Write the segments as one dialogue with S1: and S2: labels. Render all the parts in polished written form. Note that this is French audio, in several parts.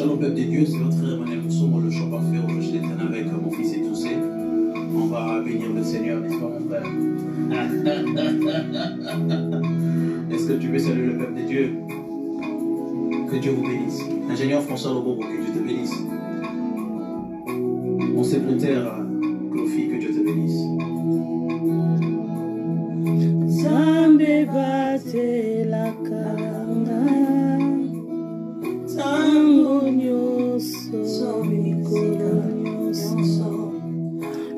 S1: Shalom peuple de Dieu, c'est votre frère Emmanuel Moussoum, le chant parfait au Rocher d'Éternel avec mon fils et Toussé. On va bénir le Seigneur, n'est-ce pas mon frère? Est-ce que tu veux saluer le peuple de Dieu? Que Dieu vous bénisse. Ingénieur François Lobobo, que Dieu te bénisse. Mon secrétaire Kofi, que Dieu te bénisse.
S2: Zambe bate la kanga Tango nyoso mikolo nyoso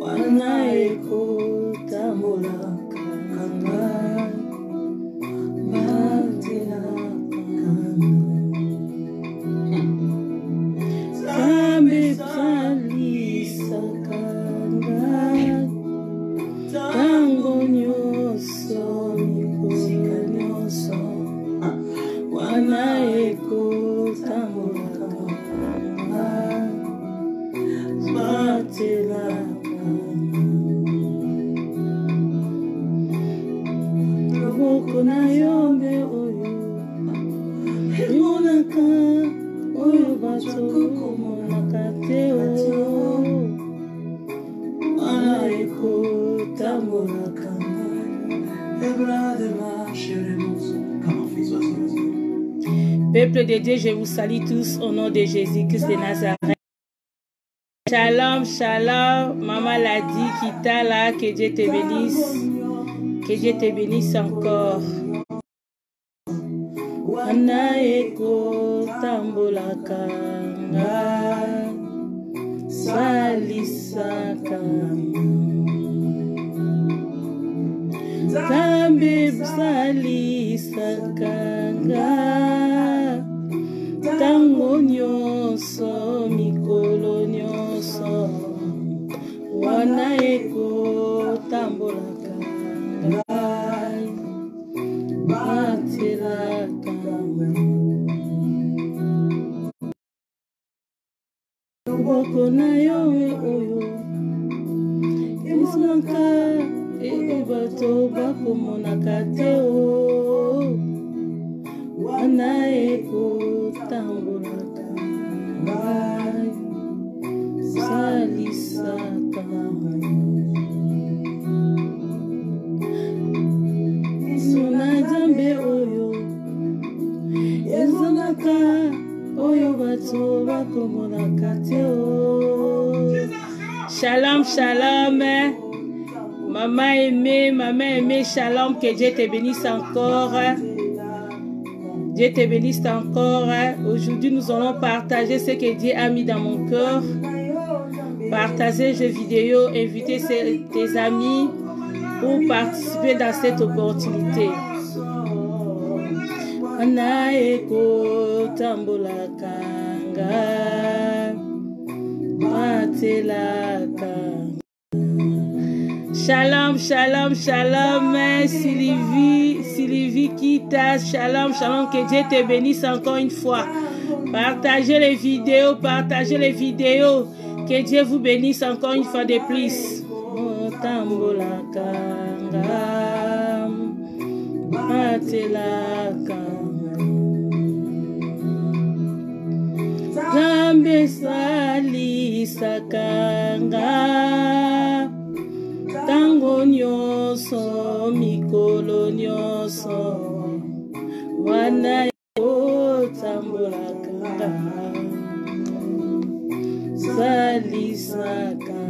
S2: Wana eko tamola kanga Bate la kanga Zambe bali sakanga Tango nyoso mikolo nyoso Wana eko tamola kanga Bate la Loboko na yombe oyo Emonaka oyo bato komonaka te o Wana eko tamola kanga Ebra de ma chérie
S1: Comment fils, vas-y, vas-y.
S2: Peuple de Dieu, je vous salue tous au nom de Jésus-Christ de Nazareth. Shalom, shalom. Maman l'a dit, Kita là, que Dieu te bénisse. Que Dieu te bénisse encore. Wana eko tambola kanga salisaka Zambe salisaka Tango nyoso mikolo nyoso Wana eko tambola kanga Batela kanga Loboko na yowe oyo Elisonaka bato bakomonaka te o Wana eko tambolaka salisaka Sona Nzambe oyo ezalaka oyo bato bakomonaka te o Shalom, shalom. Maman aimée, shalom, que Dieu te bénisse encore. Dieu te bénisse encore. Aujourd'hui, nous allons partager ce que Dieu a mis dans mon cœur. Partager jeux vidéo, inviter tes amis pour participer dans cette opportunité. Anaeko tambola kanga, batela kanga. Shalom, shalom, shalom, Sylvie Kita, shalom, shalom, que Dieu te bénisse encore une fois. Partagez les vidéos, que Dieu vous bénisse encore une fois de plus. Tambola kanga, batela kanga, Zambe salisa kanga. Tango nyoso mikolo nyoso Wana eko tambola kanga salisaka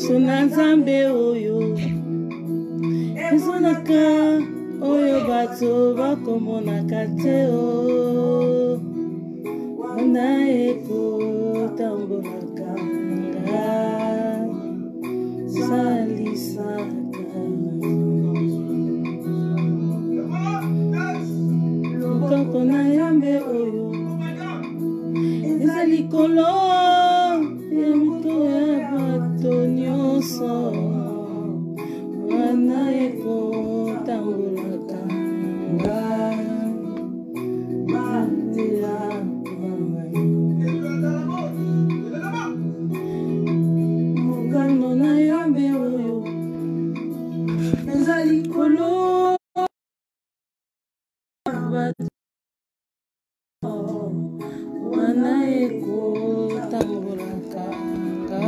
S2: Sona Nzambe oyo ezalaka oyo bato bakomonaka te o Wana eko tambola kanga salisaka Loboko na yombe oyo eza likolo ya mito ya bato nyonso Wana eko tambola kanga batela wana ekotambolaka nga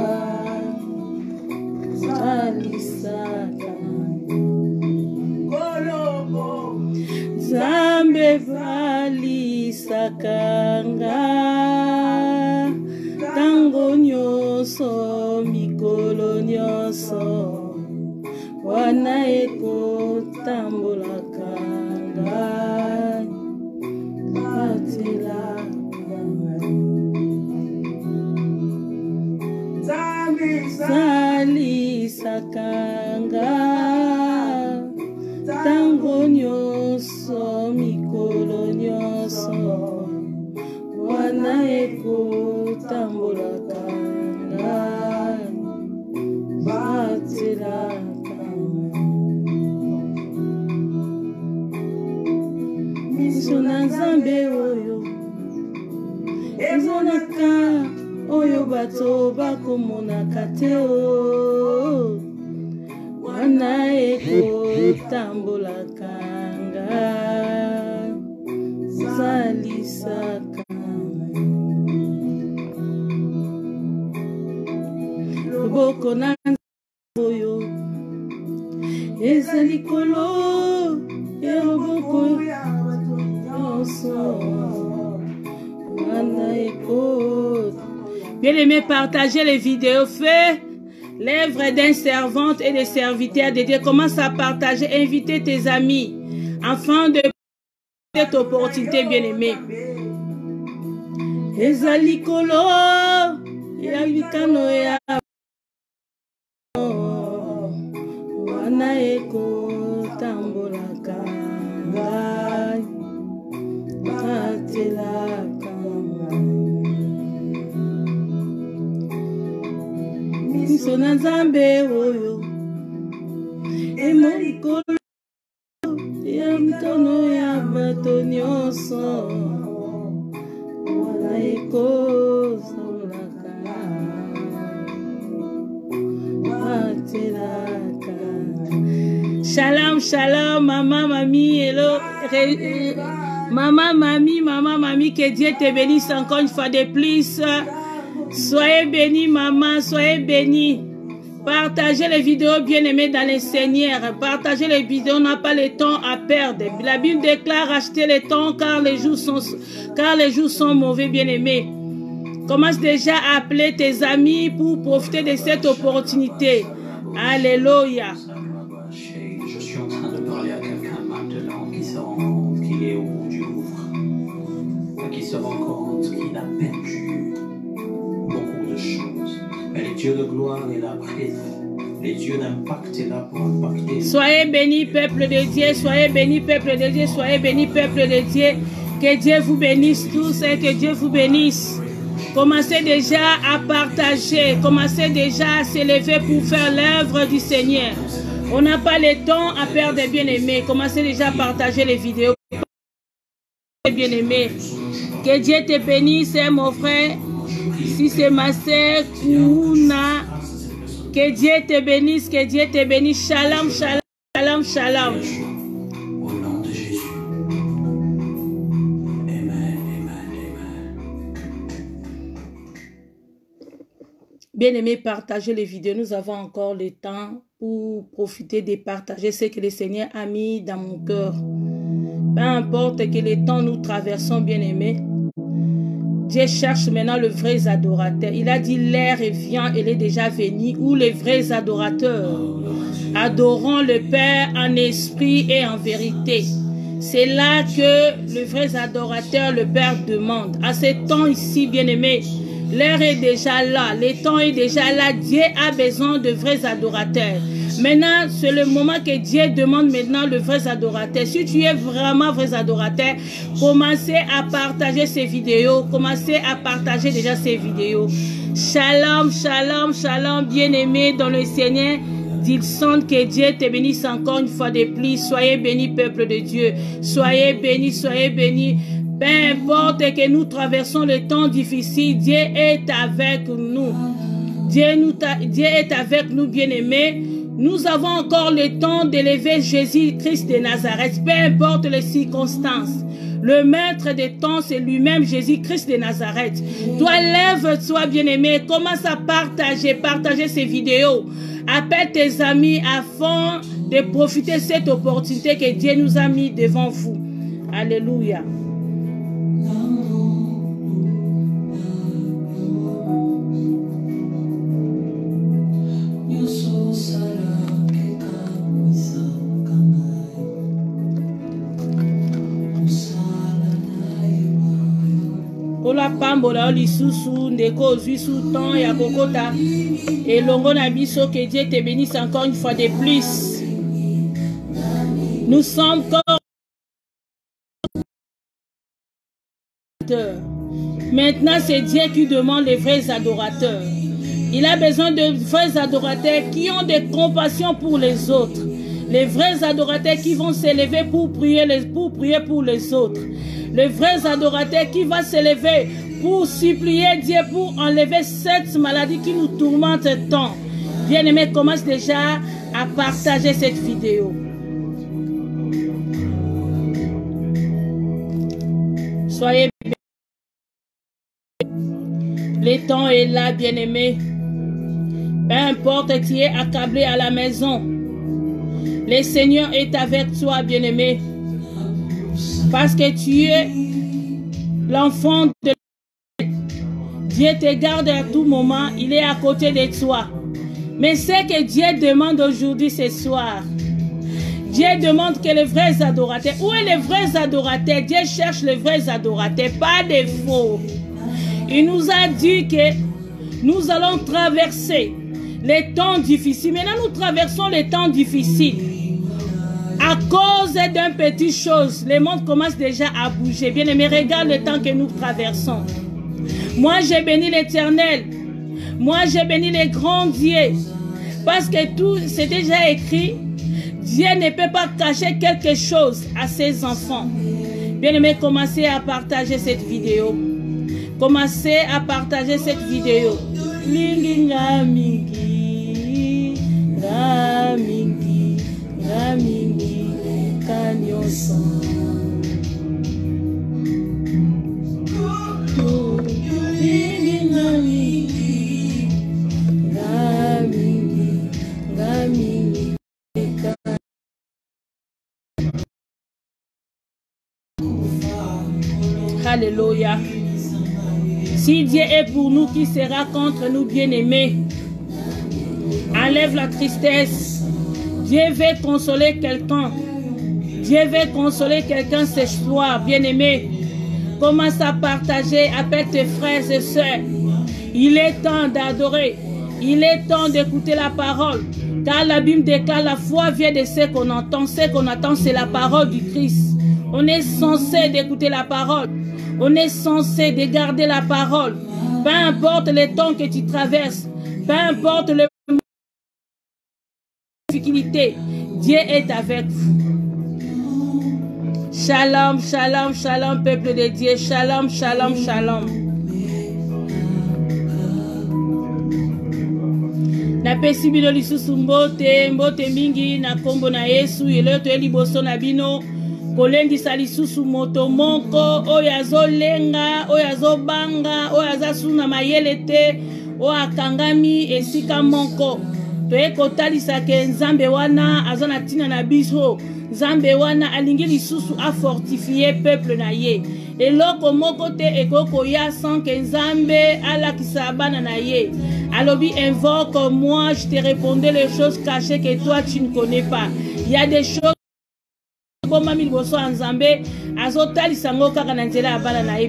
S2: zalisaka Nzambe valisaka nga tango nyonso mikolo nyonso wana ekotambolaka nga zalisaka nga tango nyonso mikolo nyonso wana ekotambolaka nga batelaka miso na Nzambe oyo ezonaka oyo bato bakomonaka te o wana ekotambolaka nga zalisaka loboko na oyo eza likolo ya loboko nyonso wana ekota. Bien-aimés, partagez les vidéos, fais l'œuvre d'un servante et des serviteurs de Dieu. Commence à partager, inviter tes amis afin de cette opportunité, bien-aimés. Ezalikolo ya likano ya wana ekotambolaka ngai atelaka miso na Nzambe oyo emolikolo ya mitono ya bato nyonso wana ekotambolaka atelaka. Shalom, shalom, maman, mamie, hello, maman, mamie, que Dieu te bénisse encore une fois de plus. Soyez bénis, maman, soyez bénis. Partagez les vidéos bien-aimées dans les Seigneurs. Partagez les vidéos, on n'a pas le temps à perdre. La Bible déclare acheter le temps car les jours sont mauvais, bien-aimés. Commence déjà à appeler tes amis pour profiter de cette opportunité. Alléluia.
S1: Je suis en train de parler à quelqu'un maintenant qui se rend compte qu'il est au bout du gouffre, qui se rend compte qu'il a perdu beaucoup de choses. Mais le Dieu de gloire est là présent. Le Dieu d'impact est là pour impacter.
S2: Soyez bénis, peuple de Dieu. Soyez bénis, peuple de Dieu. Soyez bénis, peuple de Dieu. Que Dieu vous bénisse tous et que Dieu vous bénisse. Commencez déjà à partager. Commencez déjà à s'élever pour faire l'œuvre du Seigneur. On n'a pas le temps à perdre, bien-aimés. Commencez déjà à partager les vidéos. Bien-aimés. Que Dieu te bénisse, mon frère. Si c'est ma sœur, Kuna. Que Dieu te bénisse, que Dieu te bénisse. Shalom, shalom, shalom, shalom.
S1: Au nom de Jésus. Amen, amen, amen.
S2: Bien-aimés, partagez les vidéos. Nous avons encore le temps pour profiter de partager ce que le Seigneur a mis dans mon cœur. Peu importe que les temps nous traversons, bien-aimés. Dieu cherche maintenant le vrai adorateur. Il a dit l'heure vient, elle est déjà venue, où les vrais adorateurs adorant le Père en esprit et en vérité. C'est là que le vrai adorateur, le Père demande. À ce temps ici, bien-aimés, l'heure est déjà là, le temps est déjà là. Dieu a besoin de vrais adorateurs. Maintenant, c'est le moment que Dieu demande maintenant le vrai adorateur. Si tu es vraiment vrai adorateur, commencez à partager ces vidéos. Commencez à partager déjà ces vidéos. Shalom, shalom, shalom, bien-aimés dans le Seigneur. Dilson, que Dieu te bénisse encore une fois de plus. Soyez bénis, peuple de Dieu. Soyez bénis, soyez bénis. Peu importe que nous traversons le temps difficile, Dieu est avec nous. Dieu est avec nous, bien-aimés. Nous avons encore le temps d'élever Jésus-Christ de Nazareth, peu importe les circonstances. Le maître des temps, c'est lui-même, Jésus-Christ de Nazareth. Toi, lève-toi, bien-aimé. Commence à partager ces vidéos. Appelle tes amis afin de profiter de cette opportunité que Dieu nous a mis devant vous. Alléluia. Ola pambola lisusu ndeko ozwi sous temps ya kokota et longo na biso, que Dieu te bénisse encore une fois de plus. Nous sommes comme maintenant, c'est Dieu qui demande les vrais adorateurs. Il a besoin de vrais adorateurs qui ont de compassion pour les autres. Les vrais adorateurs qui vont s'élever pour prier pour les autres. Les vrais adorateurs qui vont s'élever pour supplier Dieu pour enlever cette maladie qui nous tourmente tant. Bien-aimé, commence déjà à partager cette vidéo. Soyez bien. Le temps est là, bien-aimé. Peu importe, tu es accablé à la maison. Le Seigneur est avec toi, bien-aimé. Parce que tu es l'enfant de Dieu. Te garde à tout moment. Il est à côté de toi. Mais ce que Dieu demande aujourd'hui, ce soir, Dieu demande que les vrais adorateurs, où est les vrais adorateurs? Dieu cherche les vrais adorateurs, pas des faux. Il nous a dit que nous allons traverser les temps difficiles. Maintenant, nous traversons les temps difficiles. À cause d'une petite chose, le monde commence déjà à bouger. Bien aimé, regarde le temps que nous traversons. Moi, j'ai béni l'Éternel. Moi, j'ai béni les grands dieux. Parce que tout, c'est déjà écrit. Dieu ne peut pas cacher quelque chose à ses enfants. Bien aimé, commencez à partager cette vidéo. Commencez à partager cette vidéo. Alléluia. Si Dieu est pour nous, qui sera contre nous, bien-aimés? Enlève la tristesse. Dieu veut consoler quelqu'un. Dieu veut consoler quelqu'un ce soir, bien-aimé. Commence à partager, appelle tes frères et sœurs. Il est temps d'adorer. Il est temps d'écouter la parole. Car la Bible déclare la foi vient de ce qu'on entend. Ce qu'on attend, c'est la parole du Christ. On est censé d'écouter la parole. On est censé de garder la parole. Peu importe les temps que tu traverses. Peu importe les difficultés. Dieu est avec vous. Shalom, shalom, shalom, peuple de Dieu. Shalom, shalom, shalom. Na pesi bino lisusu mbote mingi na kombo na Yesu yelo to liboso na bino kolendisa lisusu moto moko oyo azolenga oyo azobanga oyo azasuna mayele te oyo akangami esika moko toye kotalisa ke nzambe wana aza na ntina na biso. Nzambe wana alingi lisusu a fortifier peuple na ye. Eloko moko te ekoko ya sans que nzambe alakisa bana na ye. Alobi invoque moi, je te répondrai les choses cachées que toi tu ne connais pas. Il y a des choses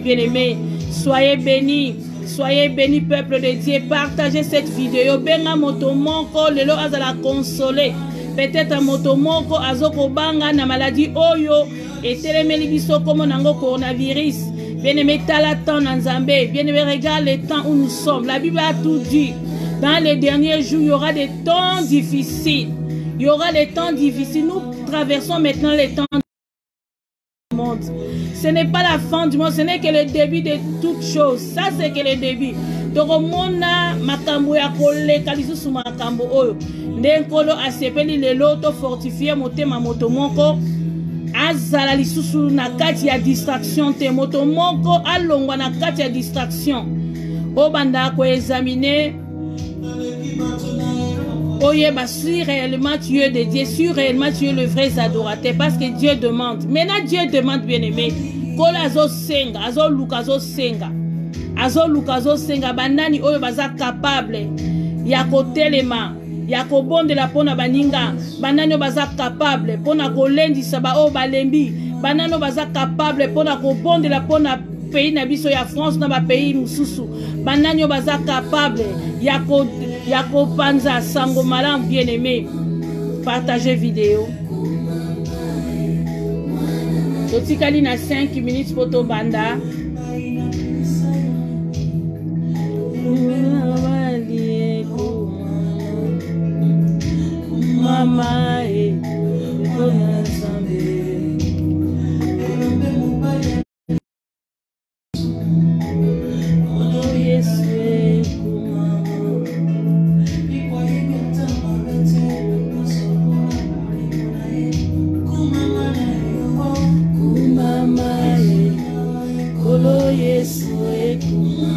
S2: bien aimé. Soyez bénis peuple de Dieu. Partagez cette vidéo. Benga moto moko lelo azala consoler. Peut-être moto moko azoko banga na maladie oyo et telemeli biso comme nango coronavirus. Bien aimé, tala temps na Nzambe. Bien aimé, regarde les temps où nous sommes. La Bible a tout dit. Dans les derniers jours, il y aura des temps difficiles. Il y aura des temps difficiles. Nous traversons maintenant les temps du monde. Ce n'est pas la fin du monde, ce n'est que le début de toutes choses. Ça, c'est que le début. Toromona makambo ya koleka lisusu makambo oyo. Ndenkolo asepeli lelo to fortifier motema moto moko. azala lisusu na kati ya distraction te moto moko alongwa na kati ya distraction obanda ko examiner oyeba si réellement tu es de Dieu, si réellement tu es le vrai adorateur, parce que Dieu demande. Maintenant Dieu demande, bien aimé, kola azo senga, azo luka azo senga, bandani oyo baza capable ya kotelema, ya kobondela pona baninga, bandani oyo baza capable pona kolendisa ba oyo balembi, bandani oyo baza capable pona kobondela pona pays na biso ya France na ba pays mususu, bandani oyo baza capable ya kopanza sango malamu, bien aimé. Partagez vidéo. Totikali na 5 minutes poto banda. Mama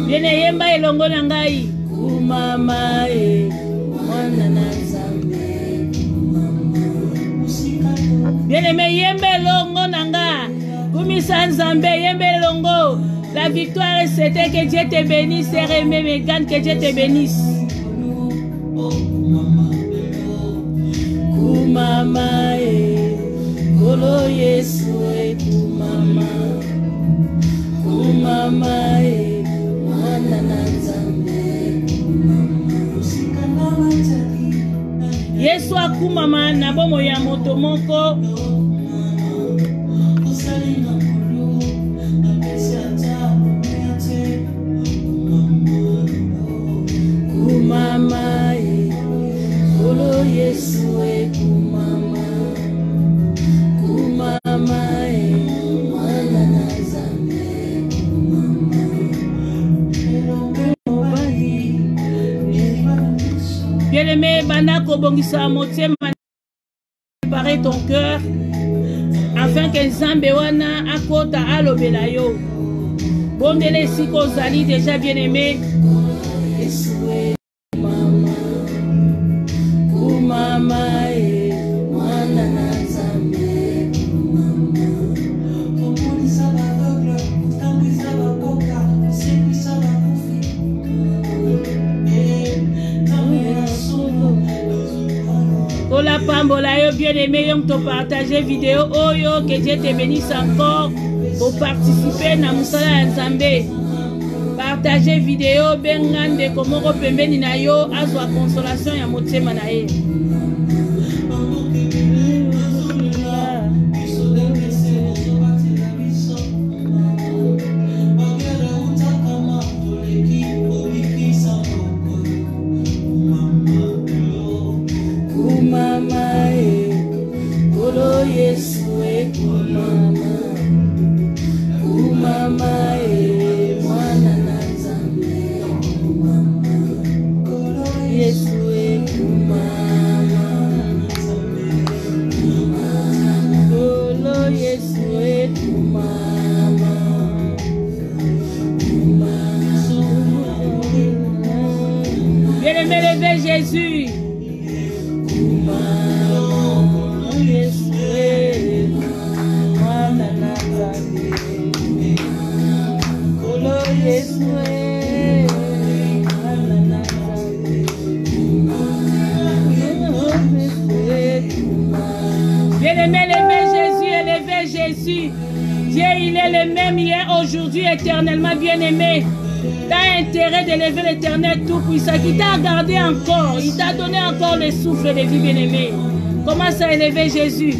S2: Viene yemba elongo na ngai mama mwana na Nzambe. Viene me yemba elongo na nga kumisa Nzambe yemba elongo. La victoire c'était que Dieu te bénisse et Rémé Megan, que Dieu te bénisse. Kumama kolo Yesu kumama kumama mwana na Nzambe. Yesu akumama na bomo ya moto moko. Kumama kolo Yesu kumama kumama mwana na Nzambe. Bien-aimé, Banako Bongisa Motema, préparer ton cœur afin que Nzambe wana akota alobela yo. Bondele siko zali déjà bien-aimé. Ola pambola yo bien-aimé, yom to partager vidéo oyo, que Dieu te bénisse encore pour participer na musala ya Nzambe. Partager vidéo bengande komoko pembeni na yo azwa consolation ya motema na ye. Jésus. Bien-aimé, élevez Jésus, élevez Jésus. Dieu, il est le même hier, aujourd'hui, éternellement, bien-aimé. T'as intérêt d'élever l'Éternel Tout-Puissant qui t'a gardé encore. Il t'a donné encore le souffle de vie, bien-aimé. Commence à élever Jésus.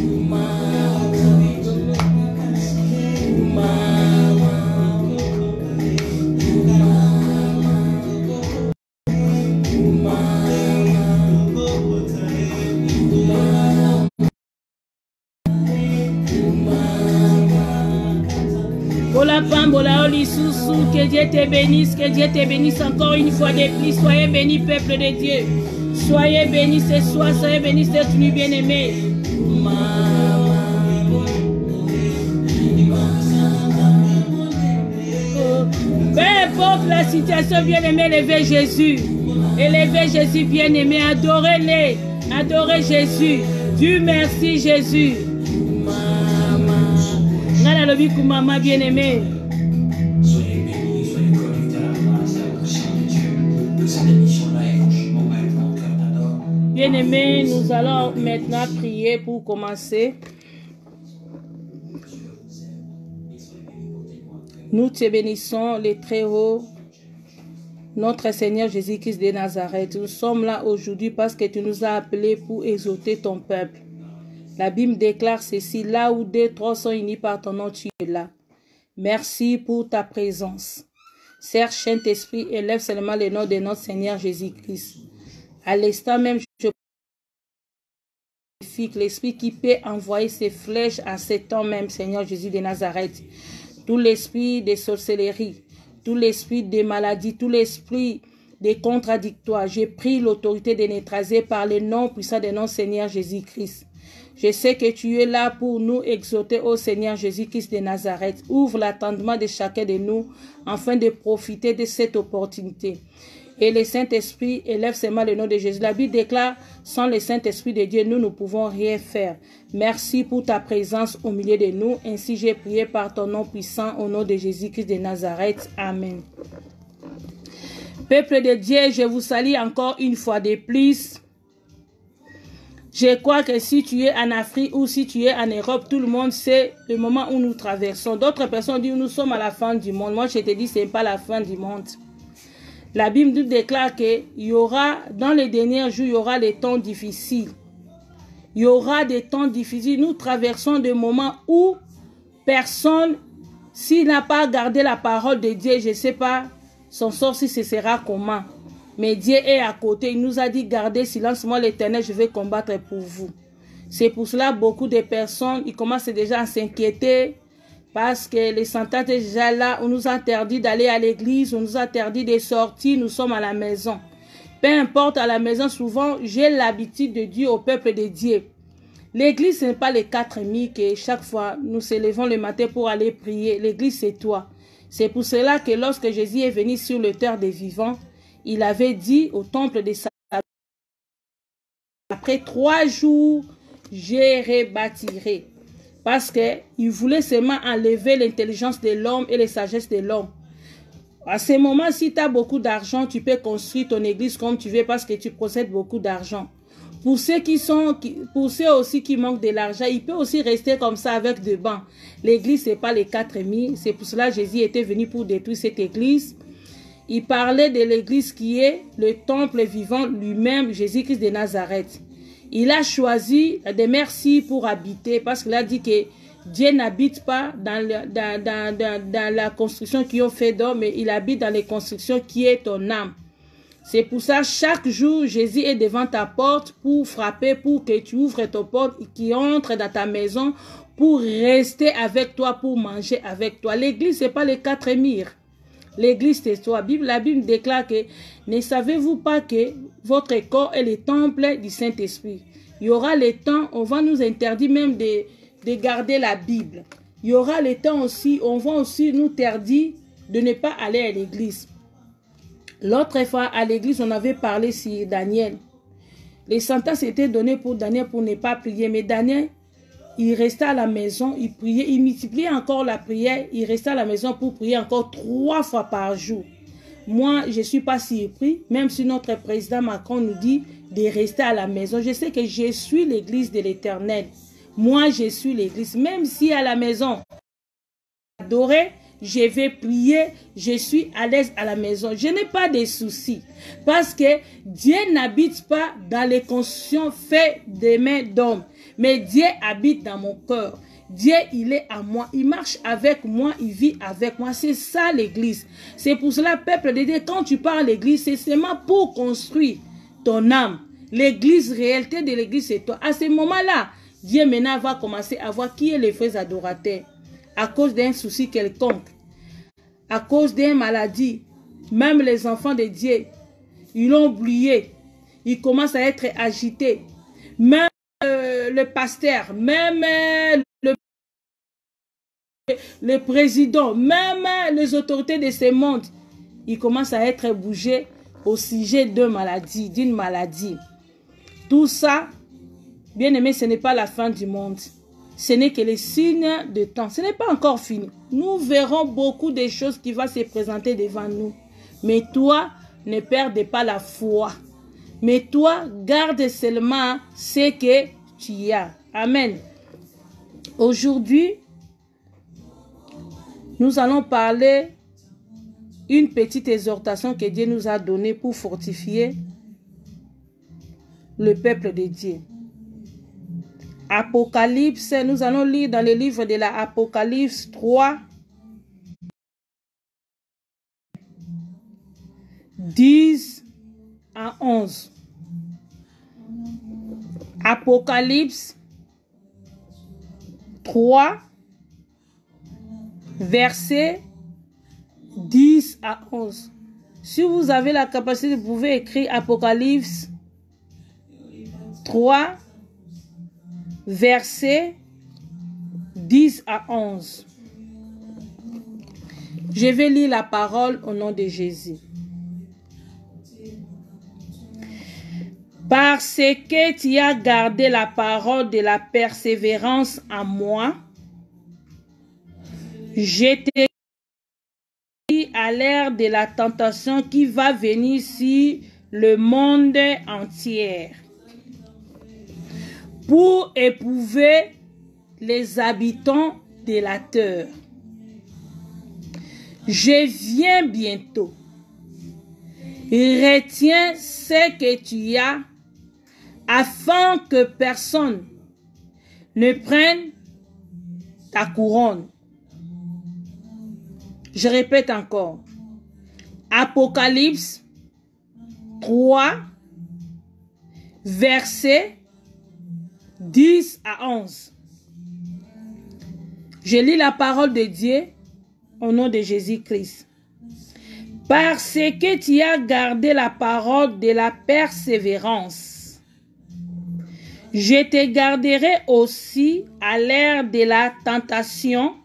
S2: Que Dieu te bénisse encore une fois de plus. Soyez bénis, peuple de Dieu. Soyez bénis ce soir, soyez bénis cette nuit, bien-aimés. Peu importe la situation, bien-aimé, élevez Jésus. Élevez Jésus, bien-aimé, adorez-les. Adorez Jésus. Dieu merci, Jésus. Maman, bien-aimé.
S1: Soyez bénis, soyez connectés à la grâce, à la puissance de Dieu. Cette émission-là est franchement belle, mon cœur t'adore.
S2: Bien-aimé, nous allons maintenant prier pour commencer. Nous te bénissons, les Très-Hauts, notre Seigneur Jésus-Christ de Nazareth. Nous sommes là aujourd'hui parce que tu nous as appelés pour exaucer ton peuple. La Bible déclare ceci, là où 2, 3 sont unis par ton nom, tu es là. Merci pour ta présence. Seigneur Saint-Esprit, élève seulement le nom de notre Seigneur Jésus-Christ. À l'instant même, je prie que l'Esprit qui peut envoyer ses flèches à ce temps même, Seigneur Jésus de Nazareth. Tout l'esprit de sorcellerie, tout l'esprit de maladie, tout l'esprit des contradictoires. J'ai pris l'autorité de n'écraser par le nom puissant de notre Seigneur Jésus-Christ. Je sais que tu es là pour nous exhorter au Seigneur Jésus-Christ de Nazareth. Ouvre l'attendement de chacun de nous afin de profiter de cette opportunité. Et le Saint-Esprit élève seulement le nom de Jésus. La Bible déclare, sans le Saint-Esprit de Dieu, nous ne pouvons rien faire. Merci pour ta présence au milieu de nous. Ainsi j'ai prié par ton nom puissant au nom de Jésus-Christ de Nazareth. Amen. Peuple de Dieu, je vous salue encore une fois de plus. Je crois que si tu es en Afrique ou si tu es en Europe, tout le monde sait le moment où nous traversons. D'autres personnes disent nous sommes à la fin du monde. Moi, je te dis, ce n'est pas la fin du monde. La Bible nous déclare qu'il y aura, dans les derniers jours, il y aura des temps difficiles. Il y aura des temps difficiles. Nous traversons des moments où personne, s'il n'a pas gardé la parole de Dieu, je ne sais pas, son sort, si ce sera comment. Mais Dieu est à côté. Il nous a dit, gardez silence. Moi, l'Éternel, je vais combattre pour vous. C'est pour cela beaucoup de personnes, ils commencent déjà à s'inquiéter. Parce que les sentantes est déjà là, on nous a interdit d'aller à l'église, on nous a interdit de sortir, nous sommes à la maison. Peu importe, à la maison, souvent, j'ai l'habitude de dire au peuple de Dieu. L'église, ce n'est pas les 4000 que chaque fois nous s'élevons le matin pour aller prier. L'église, c'est toi. C'est pour cela que lorsque Jésus est venu sur le terre des vivants, il avait dit au temple de Salomon, après 3 jours, je rebâtirai. Parce qu'il voulait seulement enlever l'intelligence de l'homme et la sagesse de l'homme. À ce moment, si tu as beaucoup d'argent, tu peux construire ton église comme tu veux parce que tu possèdes beaucoup d'argent. Pour ceux aussi qui manquent de l'argent, il peut aussi rester comme ça avec des bancs. L'église, ce n'est pas les 4000. C'est pour cela que Jésus était venu pour détruire cette église. Il parlait de l'église qui est le temple vivant lui-même, Jésus-Christ de Nazareth. Il a choisi des merci pour habiter parce qu'il a dit que Dieu n'habite pas dans la construction qui ont fait d'homme, mais il habite dans les constructions qui est ton âme. C'est pour ça, chaque jour, Jésus est devant ta porte pour frapper, pour que tu ouvres ta porte, qui entre dans ta maison, pour rester avec toi, pour manger avec toi. L'église, ce n'est pas les 4000. L'église, c'est toi. La Bible déclare que ne savez-vous pas que votre corps est le temple du Saint-Esprit. Il y aura le temps, on va nous interdire même de garder la Bible. Il y aura le temps aussi, on va aussi nous interdire de ne pas aller à l'église. L'autre fois, à l'église, on avait parlé sur Daniel. Les sentences étaient données pour Daniel pour ne pas prier. Mais Daniel, il restait à la maison, il priait, il multipliait encore la prière. Il restait à la maison pour prier encore 3 fois par jour. Moi, je ne suis pas surpris, même si notre président Macron nous dit de rester à la maison. Je sais que je suis l'église de l'Éternel. Moi, je suis l'église. Même si à la maison, adorer, je vais prier, je suis à l'aise à la maison. Je n'ai pas de soucis. Parce que Dieu n'habite pas dans les constructions faites des mains d'hommes. Mais Dieu habite dans mon cœur. Dieu, il est à moi. Il marche avec moi. Il vit avec moi. C'est ça l'église. C'est pour cela, peuple de Dieu, quand tu pars à l'église, c'est seulement pour construire ton âme. L'église, réalité de l'église, c'est toi. À ce moment-là, Dieu maintenant va commencer à voir qui est les vrais adorateurs. À cause d'un souci quelconque, à cause d'une maladie, même les enfants de Dieu, ils l'ont oublié. Ils commencent à être agités. Même le pasteur, même le président, même les autorités de ce monde, ils commencent à être bougés au sujet d'une maladie. Tout ça, bien aimé, ce n'est pas la fin du monde. Ce n'est que les signes de temps. Ce n'est pas encore fini. Nous verrons beaucoup de choses qui vont se présenter devant nous. Mais toi, ne perdez pas la foi. Mais toi, garde seulement ce que tu as. Amen. Aujourd'hui, nous allons parler une petite exhortation que Dieu nous a donnée pour fortifier le peuple de Dieu. Apocalypse, nous allons lire dans le livre de l'Apocalypse 3, 10 à 11. Apocalypse 3, verset 10 à 11. Si vous avez la capacité, vous pouvez écrire Apocalypse 3, verset 10 à 11. Je vais lire la parole au nom de Jésus. Parce que tu as gardé la parole de la persévérance en moi, je t'ai dit à l'ère de la tentation qui va venir sur le monde entier pour éprouver les habitants de la terre. Je viens bientôt. Retiens ce que tu as afin que personne ne prenne ta couronne. Je répète encore. Apocalypse 3, verset 10 à 11. Je lis la parole de Dieu au nom de Jésus-Christ. Parce que tu as gardé la parole de la persévérance, je te garderai aussi à l'ère de la tentation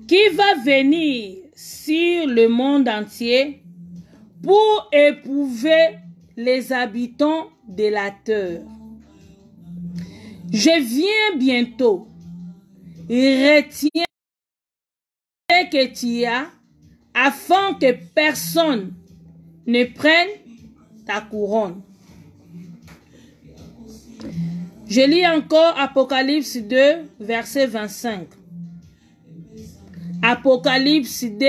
S2: qui va venir sur le monde entier pour éprouver les habitants de la terre. Je viens bientôt. Retiens ce que tu as afin que personne ne prenne ta couronne. Je lis encore Apocalypse 2, verset 25. Apocalypse 2,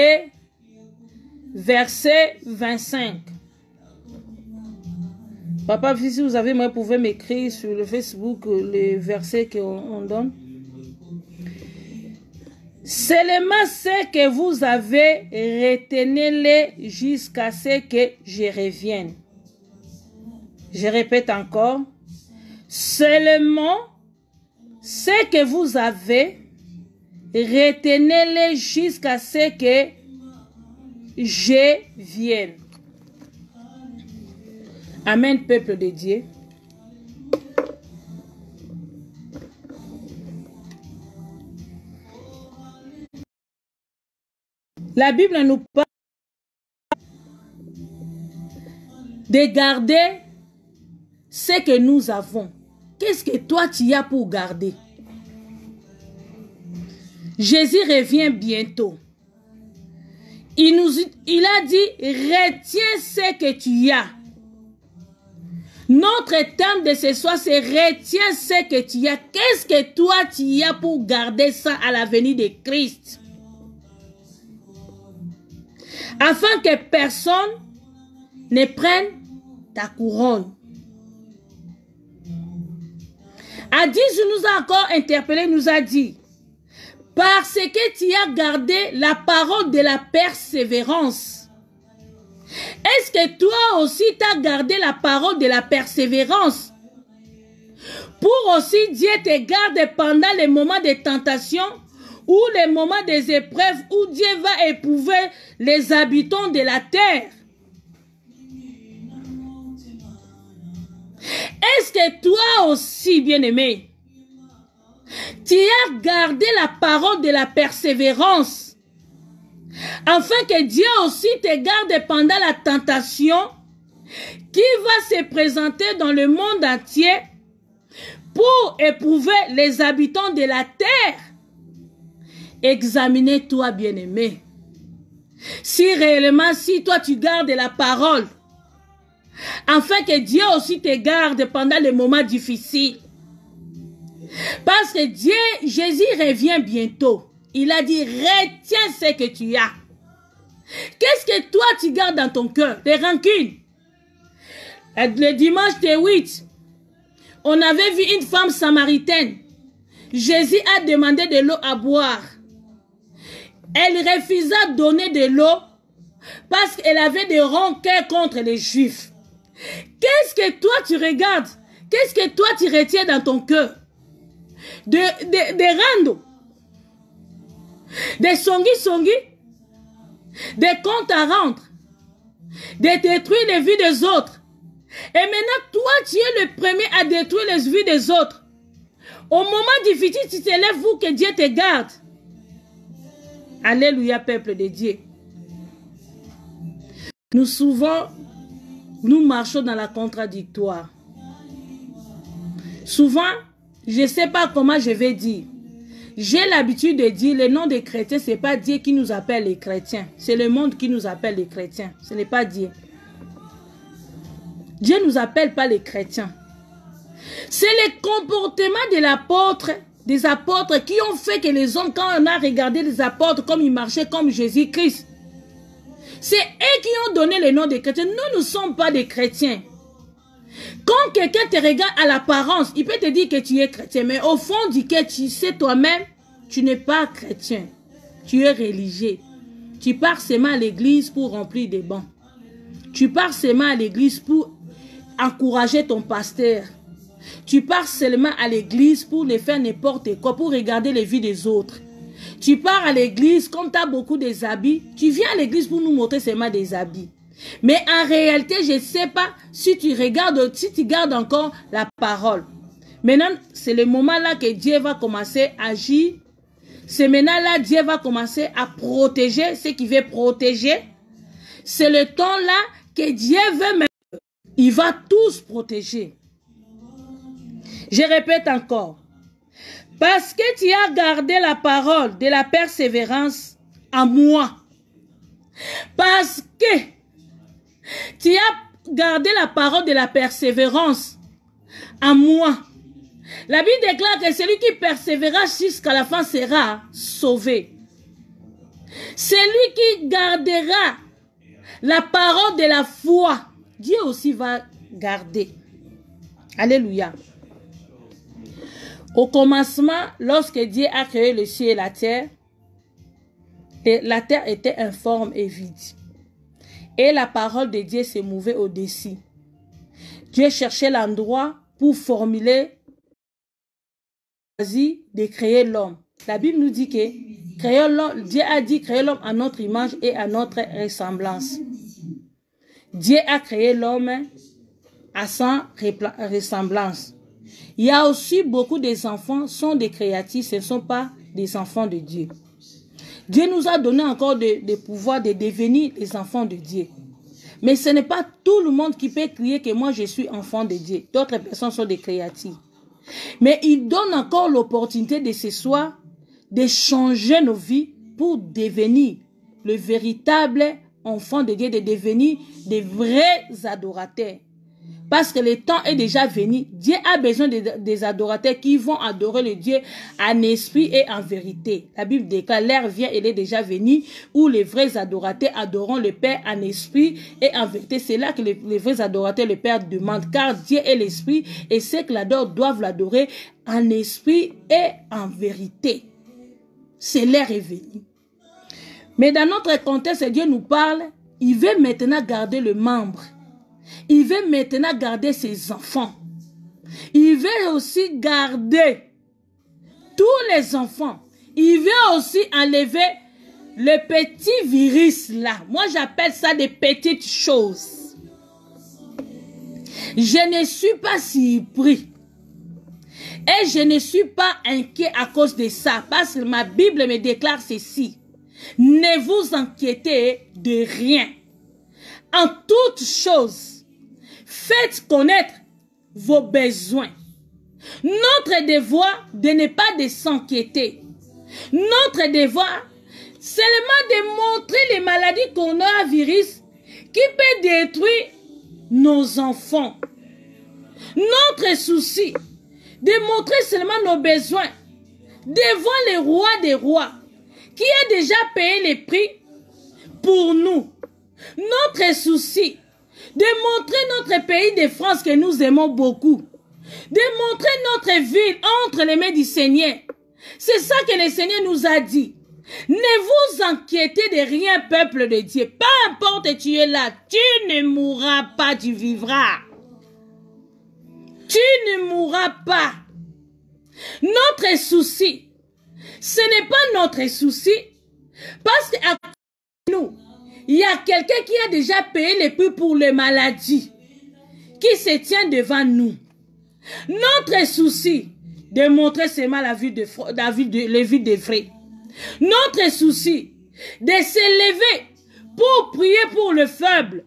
S2: verset 25. Papa, si vous avez, vous pouvez m'écrire sur le Facebook les versets qu'on donne. Seulement ce que vous avez, retenez-les jusqu'à ce que je revienne. Je répète encore. Seulement ce que vous avez, retenez-les jusqu'à ce que je vienne. Amen, peuple de Dieu. La Bible nous parle de garder ce que nous avons. Qu'est-ce que toi tu as pour garder? Jésus revient bientôt. Il a dit, retiens ce que tu as. Notre thème de ce soir, c'est retiens ce que tu as. Qu'est-ce que toi tu as pour garder ça à la venue de Christ? Afin que personne ne prenne ta couronne. Hadith nous a encore interpellé, nous a dit, parce que tu as gardé la parole de la persévérance. Est-ce que toi aussi tu as gardé la parole de la persévérance? Pour aussi Dieu te garde pendant les moments de tentation ou les moments des épreuves où Dieu va éprouver les habitants de la terre. Est-ce que toi aussi, bien-aimé, Tu as gardé la parole de la persévérance, afin que Dieu aussi te garde pendant la tentation qui va se présenter dans le monde entier pour éprouver les habitants de la terre. Examine-toi, bien-aimé. Si réellement, si toi tu gardes la parole, afin que Dieu aussi te garde pendant les moments difficiles. Parce que Jésus revient bientôt. Il a dit, retiens ce que tu as. Qu'est-ce que toi tu gardes dans ton cœur? Des rancunes. Le dimanche de 8, on avait vu une femme samaritaine. Jésus a demandé de l'eau à boire. Elle refusa de donner de l'eau parce qu'elle avait des rancœurs contre les Juifs. Qu'est-ce que toi tu regardes? Qu'est-ce que toi tu retiens dans ton cœur? Des randos, des songi, des comptes à rendre, de détruire les vies des autres. Et maintenant, toi, tu es le premier à détruire les vies des autres. Au moment difficile, tu te lèves pour que Dieu te garde. Alléluia, peuple de Dieu. Nous marchons dans la contradictoire. Souvent, je ne sais pas comment je vais dire. J'ai l'habitude de dire le nom des chrétiens, ce n'est pas Dieu qui nous appelle les chrétiens. C'est le monde qui nous appelle les chrétiens. Ce n'est pas Dieu. Dieu ne nous appelle pas les chrétiens. C'est le comportement de l'apôtre, des apôtres qui ont fait que les hommes, quand on a regardé les apôtres comme ils marchaient comme Jésus-Christ, c'est eux qui ont donné le nom des chrétiens. Nous ne sommes pas des chrétiens. Quand quelqu'un te regarde à l'apparence, il peut te dire que tu es chrétien, mais au fond du cœur, tu sais toi-même, tu n'es pas chrétien. Tu es religieux. Tu pars seulement à l'église pour remplir des bancs. Tu pars seulement à l'église pour encourager ton pasteur. Tu pars seulement à l'église pour les faire n'importe quoi, pour regarder les vies des autres. Tu pars à l'église, comme tu as beaucoup des habits, tu viens à l'église pour nous montrer seulement des habits. Mais en réalité, je ne sais pas si tu regardes, si tu gardes encore la parole. Maintenant, c'est le moment là que Dieu va commencer à agir. C'est maintenant là Dieu va commencer à protéger ce qu'il veut protéger. C'est le temps là que Dieu veut mettre. Il va tous protéger. Je répète encore. Parce que tu as gardé la parole de la persévérance en moi. Parce que tu as gardé la parole de la persévérance en moi. La Bible déclare que celui qui persévérera jusqu'à la fin sera sauvé. Celui qui gardera la parole de la foi, Dieu aussi va garder. Alléluia. Au commencement, lorsque Dieu a créé le ciel et la terre était informe et vide. Et la parole de Dieu se mouvait au-dessus. Dieu cherchait l'endroit pour formuler de créer l'homme. La Bible nous dit que Dieu a dit créer l'homme à notre image et à notre ressemblance. Dieu a créé l'homme à sa ressemblance. Il y a aussi beaucoup des enfants qui sont des créatifs, ce ne sont pas des enfants de Dieu. Dieu nous a donné encore des pouvoirs de devenir des enfants de Dieu. Mais ce n'est pas tout le monde qui peut crier que moi je suis enfant de Dieu. D'autres personnes sont des créatifs. Mais il donne encore l'opportunité de ce soir de changer nos vies pour devenir le véritable enfant de Dieu, de devenir des vrais adorateurs. Parce que le temps est déjà venu. Dieu a besoin des adorateurs qui vont adorer le Dieu en esprit et en vérité. La Bible déclare, l'heure vient, elle est déjà venue, où les vrais adorateurs adoreront le Père en esprit et en vérité. C'est là que les vrais adorateurs le Père demandent, car Dieu est l'esprit et ceux qui l'adorent doivent l'adorer en esprit et en vérité. C'est l'heure est venue. Mais dans notre contexte, Dieu nous parle, il veut maintenant garder le membre. Il veut maintenant garder ses enfants. Il veut aussi garder tous les enfants. Il veut aussi enlever le petit virus là. Moi, j'appelle ça des petites choses. Je ne suis pas surpris. Et je ne suis pas inquiet à cause de ça, parce que ma Bible me déclare ceci. Ne vous inquiétez de rien. En toutes choses, faites connaître vos besoins. Notre devoir de ne pas de s'inquiéter. Notre devoir, seulement de montrer les maladies coronavirus qui peut détruire nos enfants. Notre souci, de montrer seulement nos besoins devant le roi des rois, qui a déjà payé les prix pour nous. Notre souci, de montrer notre pays de France que nous aimons beaucoup, de montrer notre ville entre les mains du Seigneur. C'est ça que le Seigneur nous a dit. Ne vous inquiétez de rien, peuple de Dieu. Peu importe tu es là, tu ne mourras pas, tu vivras. Tu ne mourras pas. Notre souci, ce n'est pas notre souci, parce qu'à nous, il y a quelqu'un qui a déjà payé les prix pour les maladies, qui se tient devant nous. Notre souci, de montrer seulement la vie de vrai. Notre souci, de se lever pour prier pour le faible.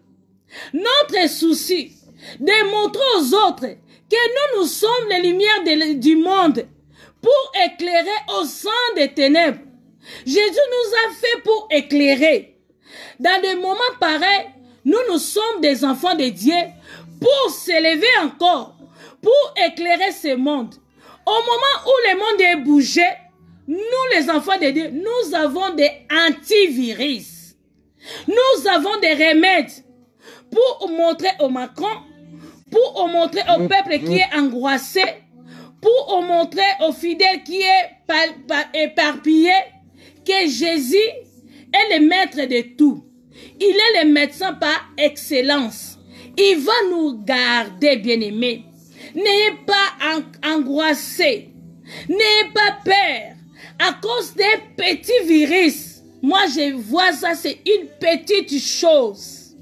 S2: Notre souci, de montrer aux autres que nous sommes les lumières du monde pour éclairer au sein des ténèbres. Jésus nous a fait pour éclairer. Dans des moments pareils, nous sommes des enfants de Dieu pour s'élever encore, pour éclairer ce monde. Au moment où le monde est bougé, nous les enfants de Dieu, nous avons des antivirus. Nous avons des remèdes pour montrer au Macron, pour montrer au peuple qui est angoissé, pour montrer aux fidèles qui est éparpillé, que Jésus est le maître de tout. Il est le médecin par excellence. Il va nous garder, bien-aimés. N'ayez pas angoissé. N'ayez pas peur à cause des petits virus. Moi, je vois ça, c'est une petite chose.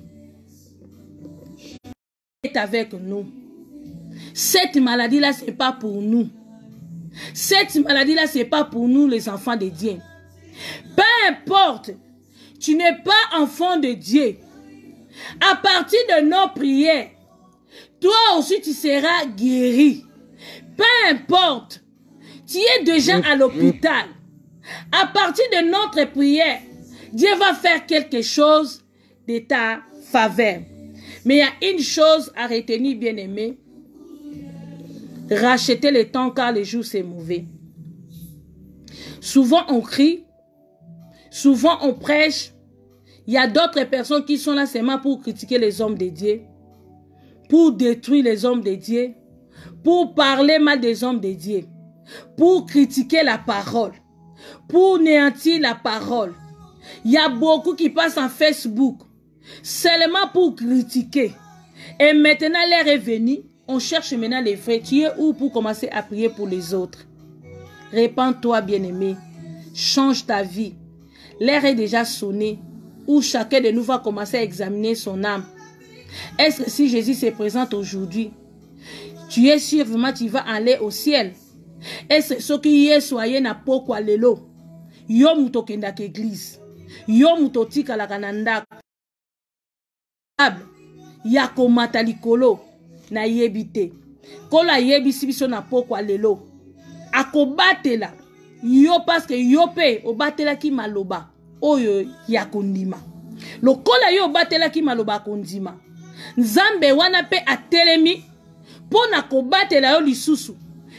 S2: Est avec nous. Cette maladie-là, ce n'est pas pour nous. Cette maladie-là, ce n'est pas pour nous, les enfants de Dieu. Peu importe, tu n'es pas enfant de Dieu. À partir de nos prières, toi aussi tu seras guéri. Peu importe, tu es déjà à l'hôpital. À partir de notre prière, Dieu va faire quelque chose de ta faveur. Mais il y a une chose à retenir, bien-aimé. Rachetez le temps car le jour c'est mauvais. Souvent on crie, souvent on prêche. Il y a d'autres personnes qui sont là seulement pour critiquer les hommes de Dieu, pour détruire les hommes de Dieu, pour parler mal des hommes de Dieu, pour critiquer la parole, pour néantir la parole. Il y a beaucoup qui passent en Facebook seulement pour critiquer. Et maintenant l'heure est venue, on cherche maintenant les vrais. Tu es où pour commencer à prier pour les autres? Répands-toi, bien-aimé. Change ta vie. L'heure est déjà sonnée où chacun de nous va commencer à examiner son âme. Est-ce que si Jésus se présente aujourd'hui, tu es sûr vraiment tu vas aller au ciel? Est-ce que ce qui est soyé n'a pas quoi lelo? Yo muto kenda ke église. Yo muto tika la kananda. Yako matalikolo na yebite. Kola yebisi biso na po kwa lelo. Akobatela. Yo parce que yo pe obatela ki maloba. Oyo ya kondima. Lokola yo batela ki maloba kondima. Nzambe wana pe atelemi pona kobatela yo lisusu.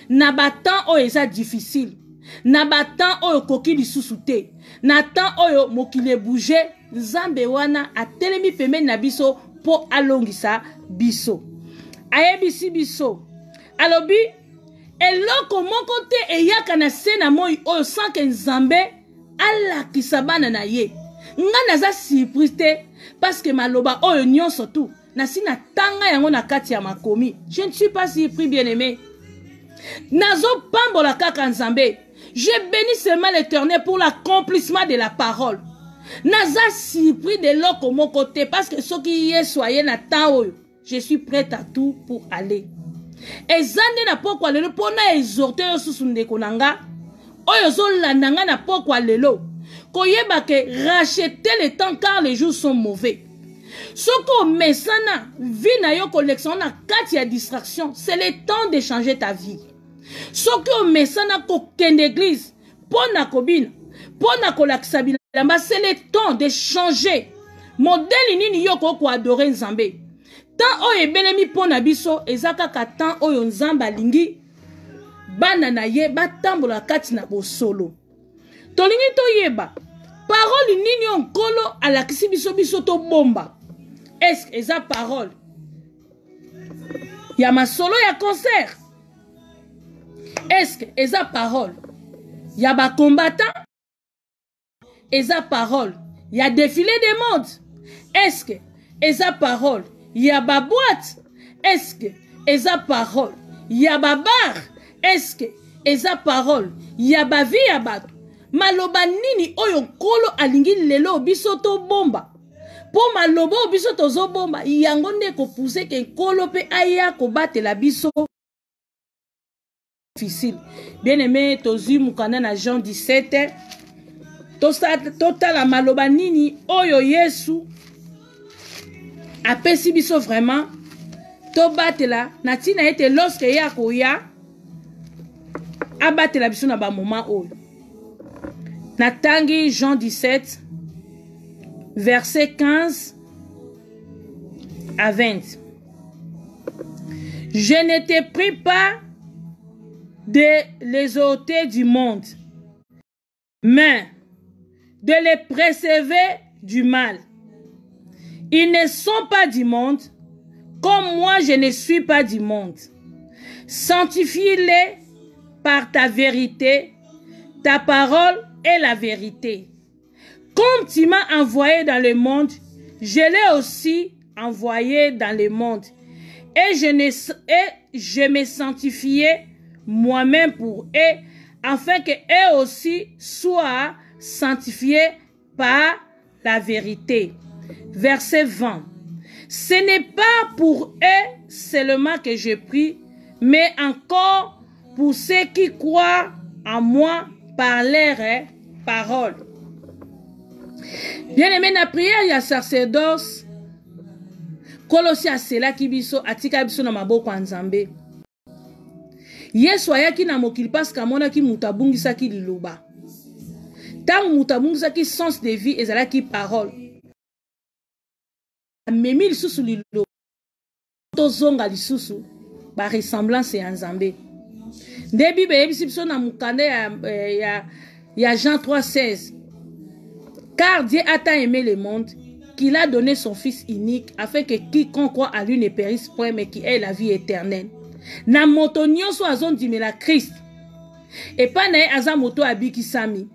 S2: Na batan oyo eza difficile. Na batan oyo koki lisusu te. Na tan oyo mokile bouge. Nzambe wana atelemi pembeni na biso po alongisa biso. Ayebisi biso. Alobi eloko moko te eyaka na se na moi oyo sanke Nzambe alakisa bana na ye. Nga naza surprise te parce que maloba oyo nyonso tu nasi na tanga yango na kati ya makomi. Je ne suis pas surpris, bien-aimé. Nazo pambola kaka Nzambe. Je bénis seulement l'Éternel pour l'accomplissement de la parole. Naza surpris de l'oko mon côté parce que ce qui est soyé na temps oyo, je suis prête à tout pour aller. ezande na pokwa lelo pona exhorter yo susu ndeko nanga oyo zolanda nga na pokwa lelo koyeba ke racheter le temps car les jours sont mauvais. Soko mesana vie na yo collection na kati ya distraction, c'est le temps de changer ta vie. Soko mesana ko kende église pona kobina pona kolakisa bilamba, c'est le temps de changer modèle nini yo ko adorer Nzambe. Tant oyo ebelemi pona biso ezaka ka tant oyo Nzambe alingi bana na ye batambola kati na bosolo. Tolingi toyeba parole nini onkolo alakisi biso biso to bomba. Est-ce que eza parole ya masolo ya concert? Est-ce que eza parole ya ba combattant? Eza parole ya défilé des modes? Est-ce que eza parole ya ba boîte? Est-ce que eza parole ya ba bar? Est-ce que eza parole ya ba vie ya bato? Maloba nini oyo kolo alingi lelo biso to bomba? Po maloba biso tozo bomba yango nde ko pousser ke kolo pe aya ko batela biso difficile. Bien aimé tozu mukana na Jean 17 totala maloba nini oyo Yesu apesi biso vraiment to batela na tina ete lorsque ya koya abatela biso na ba moment oyo. Natangi Jean 17 verset 15 à 20. Je ne te prie pas de les ôter du monde, mais de les préserver du mal. Ils ne sont pas du monde, comme moi je ne suis pas du monde. Sanctifie-les par ta vérité, ta parole est la vérité. Comme tu m'as envoyé dans le monde, je l'ai aussi envoyé dans le monde. Et je me sanctifiais moi-même pour eux, afin qu'eux aussi soient sanctifiés par la vérité. Verset 20. Ce n'est pas pour eux seulement que je prie, mais encore pour ceux qui croient en moi par leurs paroles. Bien aimé, na prière ya sacerdoce kolosi asela kibiso atika biso na maboko ya Nzambe. Yesu ayaki na mokili parce amonaki mutu abungisaki liloba. Tango mutu abungisaki sens de vie ezalaki parole. Amemi lisusu liloba tozonga lisusu ba ressemblance ya Nzambe. Nde Bible yebisi biso na mukanda ya Jean 3,16. Car Dieu a tant aimé le monde qu'il a donné son Fils unique afin que quiconque croit à lui ne périsse point mais qu'il ait la vie éternelle. Na moto nyonso azondimela Christ. Et pas na aza moto abikisami.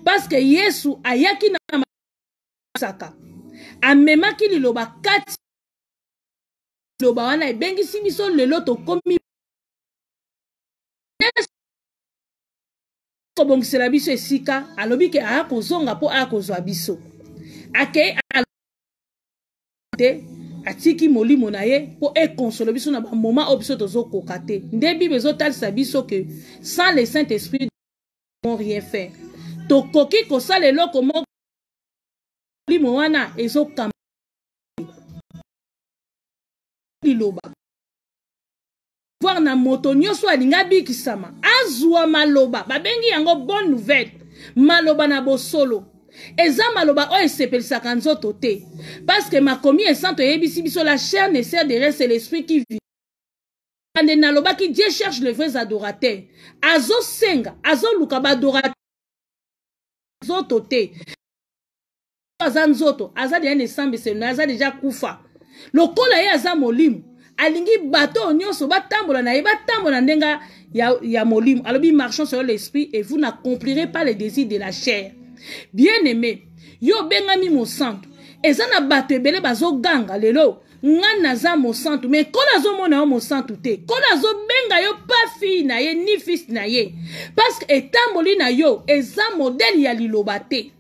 S2: Parce que Yesu ayaki na saka. Amemaki liloba kati. Liloba wana ebengisi biso lelo to komi. Kobongisela biso esika alobi ke aya kozonga po aya kozwa biso akei atiki molimo na ye po ekonsole biso na ba moment oyo biso tozokoka te. Nde Bible ezotalisa biso ke sans le Saint-Esprit on rien faire. Tokoki kosala eloko moko molimo wana ezokamba liloba voir na moto nyonso alinga bikisama azwa maloba babengi yango bonne nouvelle maloba na bosolo eza maloba oyo esepelisaka nzoto te parce que makomi esanto eyebisi biso la chair ne sert de rien, c'est l'esprit qui vit. Ande naloba ki Dieu cherche les vrais adorateurs azo senga azo luka ba adorateur nzoto te aza nzoto aza deja nesambe seno aza deja kufa lokola ye aza molimo alingi bato nyonso batambola na ye batambola ndenga ya molimo alobi marchons sur l'esprit et vous n'accomplirez pas les désirs de la chair. Bien aimé yo bengami mosantu eza na bato ebele bazoganga lelo nga naza mosantu mais kola azomona yo mosantu te kola azobenga yo pa fille na ye ni fils na ye parce que etamboli na yo eza modèle ya liloba te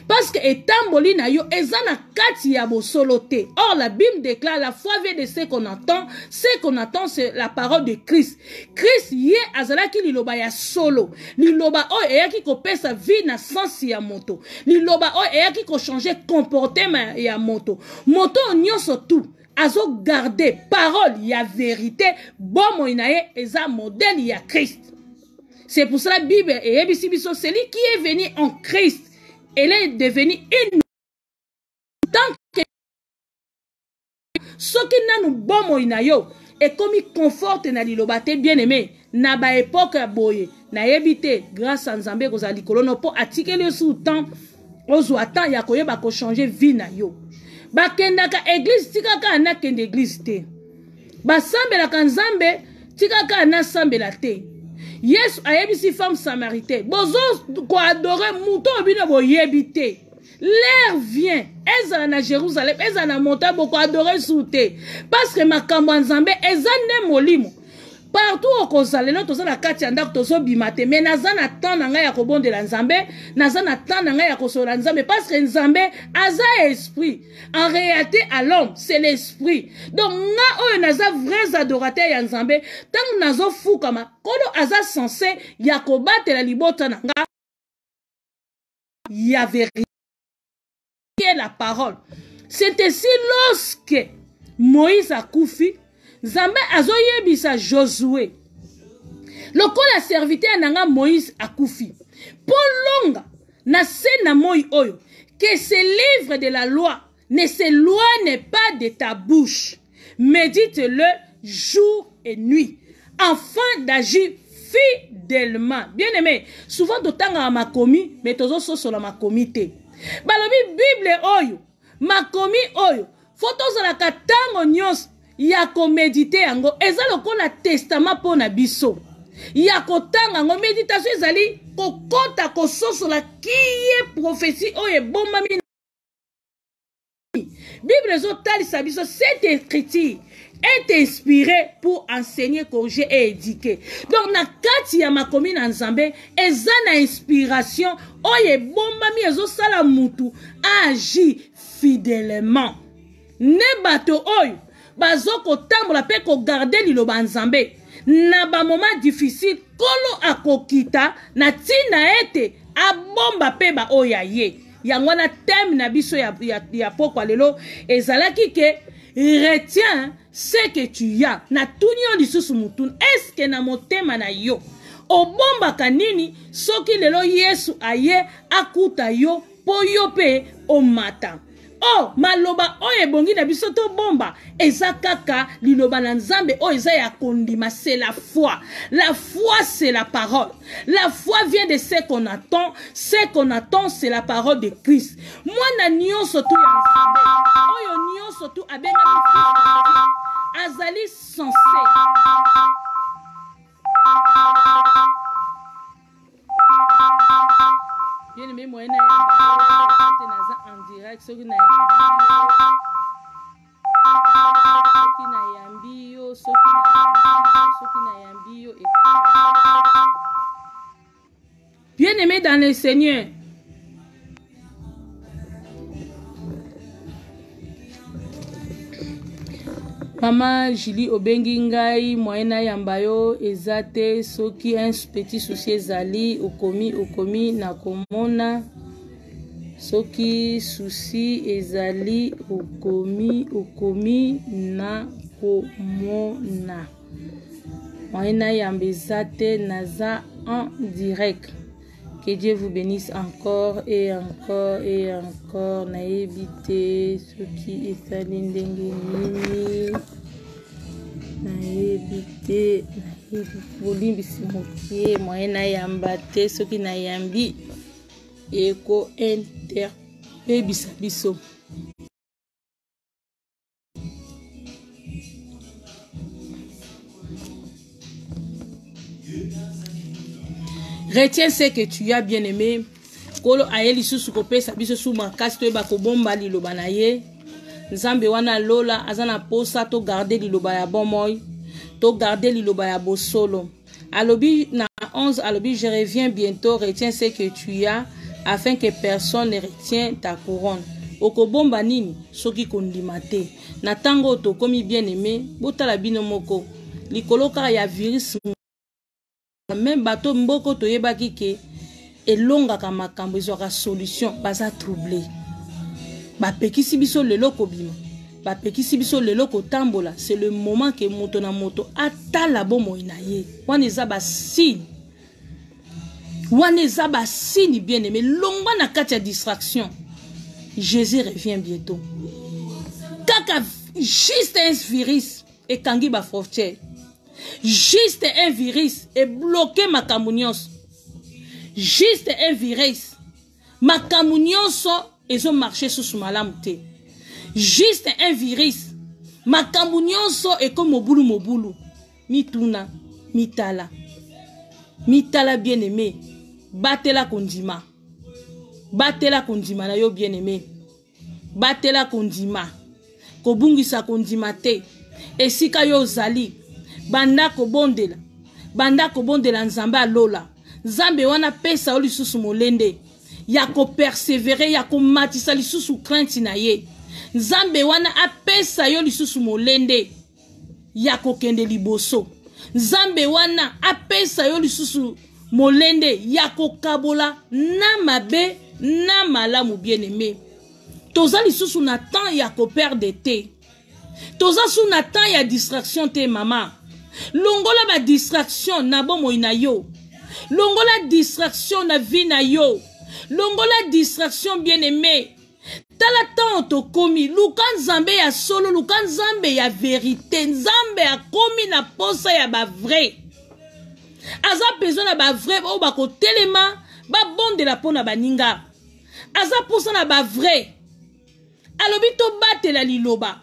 S2: Parce que etamboli na yo ezana kati ya bosolo te. Or la Bible déclare la foi vient de ce qu'on entend. Ce qu'on entend c'est la parole de Christ. Christ ye azalaki liloba ya solo. Liloba o eyaki kopesa vie na sensi ya moto. Liloba o eyaki ko changer comportement ya moto. Moto nyonso tout azo garder parole ya vérité. Bomo inaye eza modèle ya Christ. C'est pour ça la Bible et ebisibiso celui qui est venu en Christ. Elle est devenue une tant que ce qui n'a nous bon inayo et comme il conforte na lilobate bien aimé na ba époque boye na yebite grâce à Nzambe ko za likolo no po atikele sous temps ozo atan ya koyeba ko changer vie na yo ba kendaka église tikaka na kende église te ba sambela ka Nzambe tikaka na sambela te. Yes, ayebisi femme samaritaine. Bozo ko adorer mouton bino bo yebite. L'air vient. Eza na Jérusalem, eza na montagne bo ko adorer soute. Parce que makambo Nzambe eza ne molimo. Partout au kozalelo toza na kati ya ndako tozo bimate. Mais naza na temps na ngai ya kobondela Nzambe, naza na temps na ngai ya kosola Nzambe parce que Nzambe aza esprit. En réalité à l'homme, c'est l'esprit. Donc nga oyo naza vrais adorateurs ya Nzambe, tant nazo fukama, kodo aza censé ya kobatela libota na nga ya vérité la parole. C'est ainsi lorsque Moïse a koufi Nzambe azoyebisa Josué. Lokola serviteur nanga Moïse akufi. Polonga na sena moi oyo que ce livre de la loi ne s'éloigne pas de ta bouche. Médite-le jour et nuit afin d'agir fidèlement. Bien aimé, souvent d'autant makomi mais tozo sosola makomi te. Balobi Bible oyo, makomi oyo, photo za la katango nyos ya ko méditer yango eza lokola testament pona biso ya kotanga ngo méditation ezali kokota kososola kiye prophétie oyo bombami Bible ezotalisa biso cette écriture est inspirée pour enseigner, corriger et éduquer. Donc na kati ya makomi na Nzambe eza na inspiration oyo bombami ezosala mutu agi fidèlement. Ne bato oyo bazoko tambola pe ko garder liloba Nzambe na ba moment difficile kolo akokita na tina ete abomba pe ba oya ye yango na thème na biso ya pokwa lelo ezalaki ke retiens ce que tu as na tunyo lisusu mutun est-ce que na motema na yo obomba kanini soki lelo Yesu aye akuta yo po yo pe omata. Oh, maloba oye bongi na biso to bomba eza kaka liloba na Nzambe o eza ya kondima, c'est la foi. La foi c'est la parole. La foi vient de ce qu'on attend. Ce qu'on attend c'est la parole de Christ. Moi na nyonso tu ya Nzambe oyo nyonso tu abenga azali censé bien aimé moyen en direct ce qui na yambi yo ce qui na yambi yo bien aimé dans le Seigneur. Maman Julie obengi ngai moyena yambayo ezate soki un petit souci ezali okomi na komona soki souci ezali okomi na komona moyena yamba ezate naza en direct. Que Dieu vous bénisse encore et encore et encore. Naebite soki ezali ndenge nini naebite bolimbisi mokie moyen nayamba te soki nayambi eko interpebisa biso. Retiens ce que tu as bien aimé. Kolo ayeli susu kopesa biso su makasi to ba ko bomba liloba na ye. Nzambe wana lola azana posa to garder liloba ya bomoy, to garder liloba ya bosolo. Alobi na 11 alobi je reviens bientôt, retiens ce que tu as afin que personne ne retienne ta couronne. Okobomba nini soki kondima te. Na tango tokomi bien aimé, botala bino moko. Likolo ka ya virus même bato mboko toyebaki ke elongaka makambo ezwaka solution baza troublé. Bapekisi biso lelo kobima. Bapekisi biso lelo kotambola. C'est le moment que moto na moto atala bomoi na ye. Wana eza ba signe. Wana eza ba signe bien aimé. Longwa na kati ya distraction. Jésus revient bientôt. Kaka juste un virus et kangi ba frontière. Juste un virus et bloqué makambo nyonso. Juste un virus. Makambo nyonso ezo marché sous malamu te. Juste un virus. Makambo nyonso eko mobulu. Mituna, mitala. Mitala bien aimé. Batela kondima. Batela kondima na yo bien aimé. Batela kondima. Kobungisa kondima te. Esika yo zali. Banda kobondela. Banda kobondela nzambe alola. Nzambe wana pesa o lisusu molende. Ya ko persevere, ya ko matisa lisusu crainte na ye. Nzambe wana apesa yo lisusu molende. Ya ko kende liboso. Nzambe wana apesa yo lisusu molende. Ya ko kabola na mabe na malamu bien aimé. Toza lisusu na temps ya ko perdre te. Toza su na temps ya distraction te mama. Longola ba distraction na bomo ina yo. Longola distraction na vie na yo. Longola distraction bien aimé. Tala temps to komi. Lukan Nzambe ya solo. Lukan Nzambe ya vérité. Nzambe ya komi na posa ya ba vrai. Aza besoin na ba vrai. O bako telema. Ba bonde la pona baninga. Aza posa na ba vrai. Alobi to bate la liloba.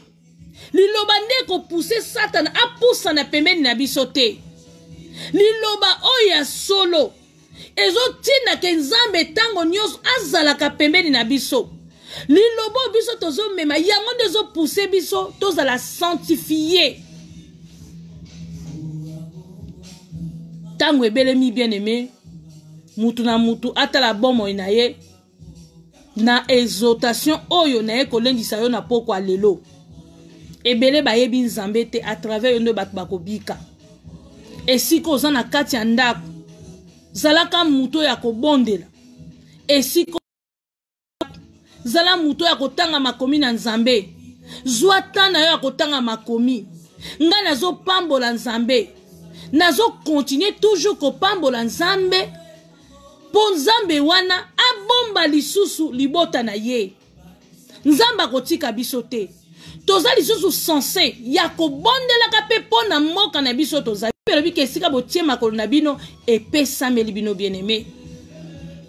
S2: Liloba ndeko pousse Satan a poussa na pembeni na biso te. Liloba oya solo. Ezo tina ke Nzambe tango nyonso azalaka pembeni na biso. Liloba biso tozo mema yango ndezo pousse biso tozala sanctifié. Tango ebelemi bien aimé. Mutu na mutu atala bomo na ye. Na exaltation oyo na ye kolendisa yo na poko lelo. Ebele bayebi Nzambe te à travers yondo bato bakobika. Esiko oza na kati ya ndako. Zalaka muto ya kobondela. Esiko zala muto ya kotanga makomi na Nzambe. Zwa tana yo ya kotanga makomi. Nga nazo pambola Nzambe. Nazo continuer toujours kopambola Nzambe. Po Nzambe wana abomba lisusu libota na ye. Nzambe akotika biso te. Toza lisusu sensé ya kobondela ka pe pona moka na biso toza. Pero bi kesika botie makolo na bino epesa meli bino bien aimé.